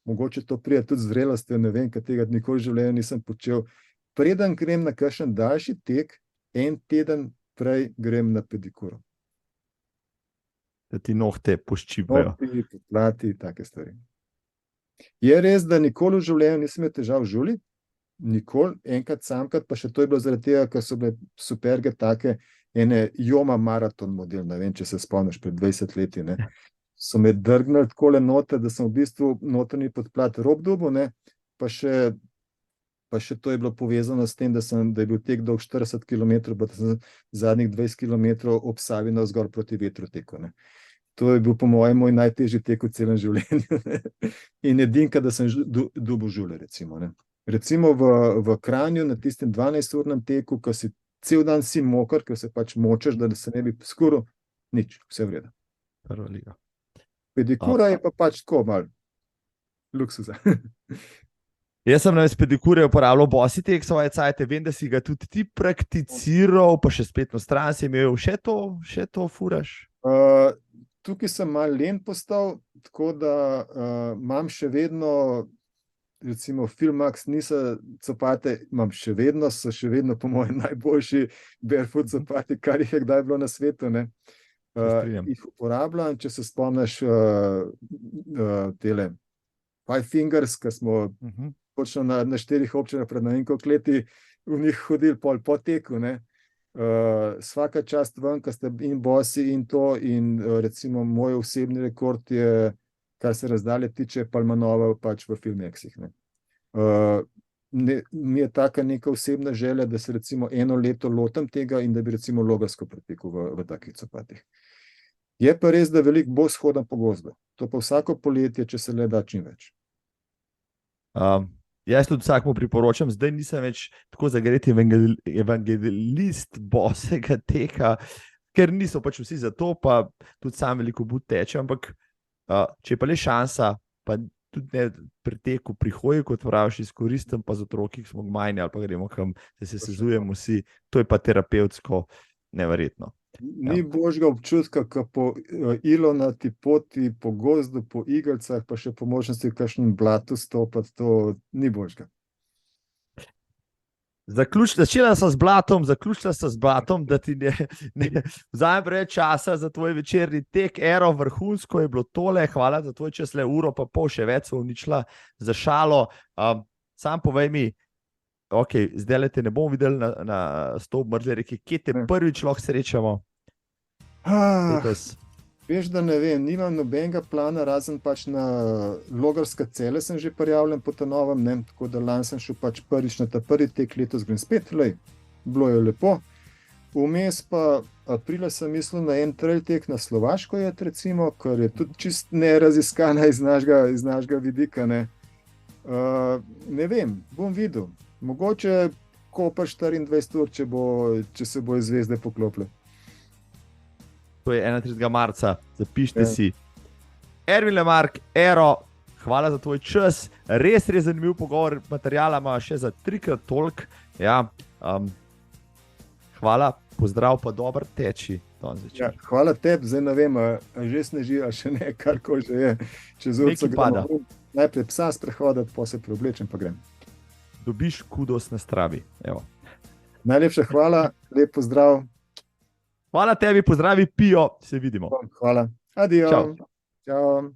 mogoče to pride tudi z zrelostjo, ne vem, ker tega nikoli v življenju nisem počel. Preden grem na kakšen daljši tek, en teden prej grem na pedikuro. Da ti nohte poščipajo. Nohti, poplati, take stvari. Je res, da nikoli v življenju nisem imel težav v žulji, nikoli, enkrat samkrat, pa še to je bilo zaradi tega, ker so bile superge take, ene Joma maraton model, ne vem, če se spomniš, pred 20 leti, ne. So me drgnili takole noter, da sem v bistvu notranji podplat rob dobil, ne, pa še to je bilo povezano s tem, da je bil tek dolg 40 km, pa da sem zadnjih 20 km ob Savi navzgor proti vetru tekel, ne. To je bil po mojem moj najtežji tek v celem življenju, ne. In edinka, da sem dobil žulje, recimo, ne. Recimo v Kranju na tistem 12-urnem teku, ko si cel dan si moker, ker se pač močeš, da se ne bi skuril, nič, vse v redu. Prva liga. Pedikura je pa pač tako malo luksuza. Jaz sem na pedikure uporabljal bosi tek svoje cajte, vem, da si ga tudi ti prakticiral, pa še spletno stran si imel, še to furaš? Tukaj sem malo len postal, tako da imam še vedno recimo Filmax niso copate, imam še vedno, so še vedno po mojem najboljši barefoot copati, kar jih je kdaj bilo na svetu, ne. Jih uporabljam, če se spomniš tele Five Fingers, ki smo točno na 4 občinah pred ne vem koliko leti v njih hodili po teku, ne. Svaka čast ven, ko ste in bosi in to, in recimo moj osebni rekord je, kar se razdalje tiče, Palmanova pač v Filmexih, ne. Mi je taka neka osebna želja, da se recimo eno leto lotam tega in da bi recimo logarsko pretekel v takih copatih. Je pa res, da veliko bolj shodim po gozdu. To pa vsako poletje, če se le da čim več. Jaz tudi vsakmu priporočam, zdaj nisem več tako zagreti evangelist bosega teka, ker niso pač vsi za to, pa tudi sam veliko bud teče, ampak če je pa le šansa, pa tudi ne pri teku pri hoji, kot praviš, izkoristim pa z otroki, ki smo gmajni ali pa gremo kam, da se sezujemo vsi, to je pa terapevtsko neverjetno. Ni božjega občutka, ko po ilonati poti, po gozdu, po igelcah, pa še po možnosti v kakšnem blatu stopati, to ni božjega. Začela sem z blatom, zaključila sem z blatom, da ti ne vzamem preveč časa za tvoj večerni tek. Ero, vrhunsko je bilo tole, hvala za tvoj čas, le uro pa pol, še več so uničila za šalo. Sam povej mi, zdaj le te ne bom videl na stop mrzle reki, kje te prvič lahko srečamo? Veš, da ne vem, nimam nobenega plana, razen pač na Logarska cele sem že prijavljen po ta novem, ne, tako da lani sem šel pač prvič na ta prvi tek, letos grem spet, bilo je lepo. Vmes pa aprila sem mislil na en trail tek na Slovaško, recimo, ker je tudi čist neraziskana iz našega vidika, ne. Ne vem, bom videl. Mogoče Koper 24 ur, če se bo zvezde poklopile. To je 31. marca, zapišite si. Ervin Lemark, Ero, hvala za tvoj čas, res zanimiv pogovor, materijala ima še za 3x toliko. Ja, hvala, pozdrav pa dober teči. Ja, hvala tebi, zdaj ne vem, že sneži, a še ne, karkoli že je. Čez ulico gremo, najprej psa sprehoditi, pa se preoblečem, pa grem. Dobiš kudos na Stravi. Evo. Najlepša hvala, lep pozdrav. Hvala tebi, pozdravi Pio, se vidimo. Hvala. Adijo. Čau. Čau.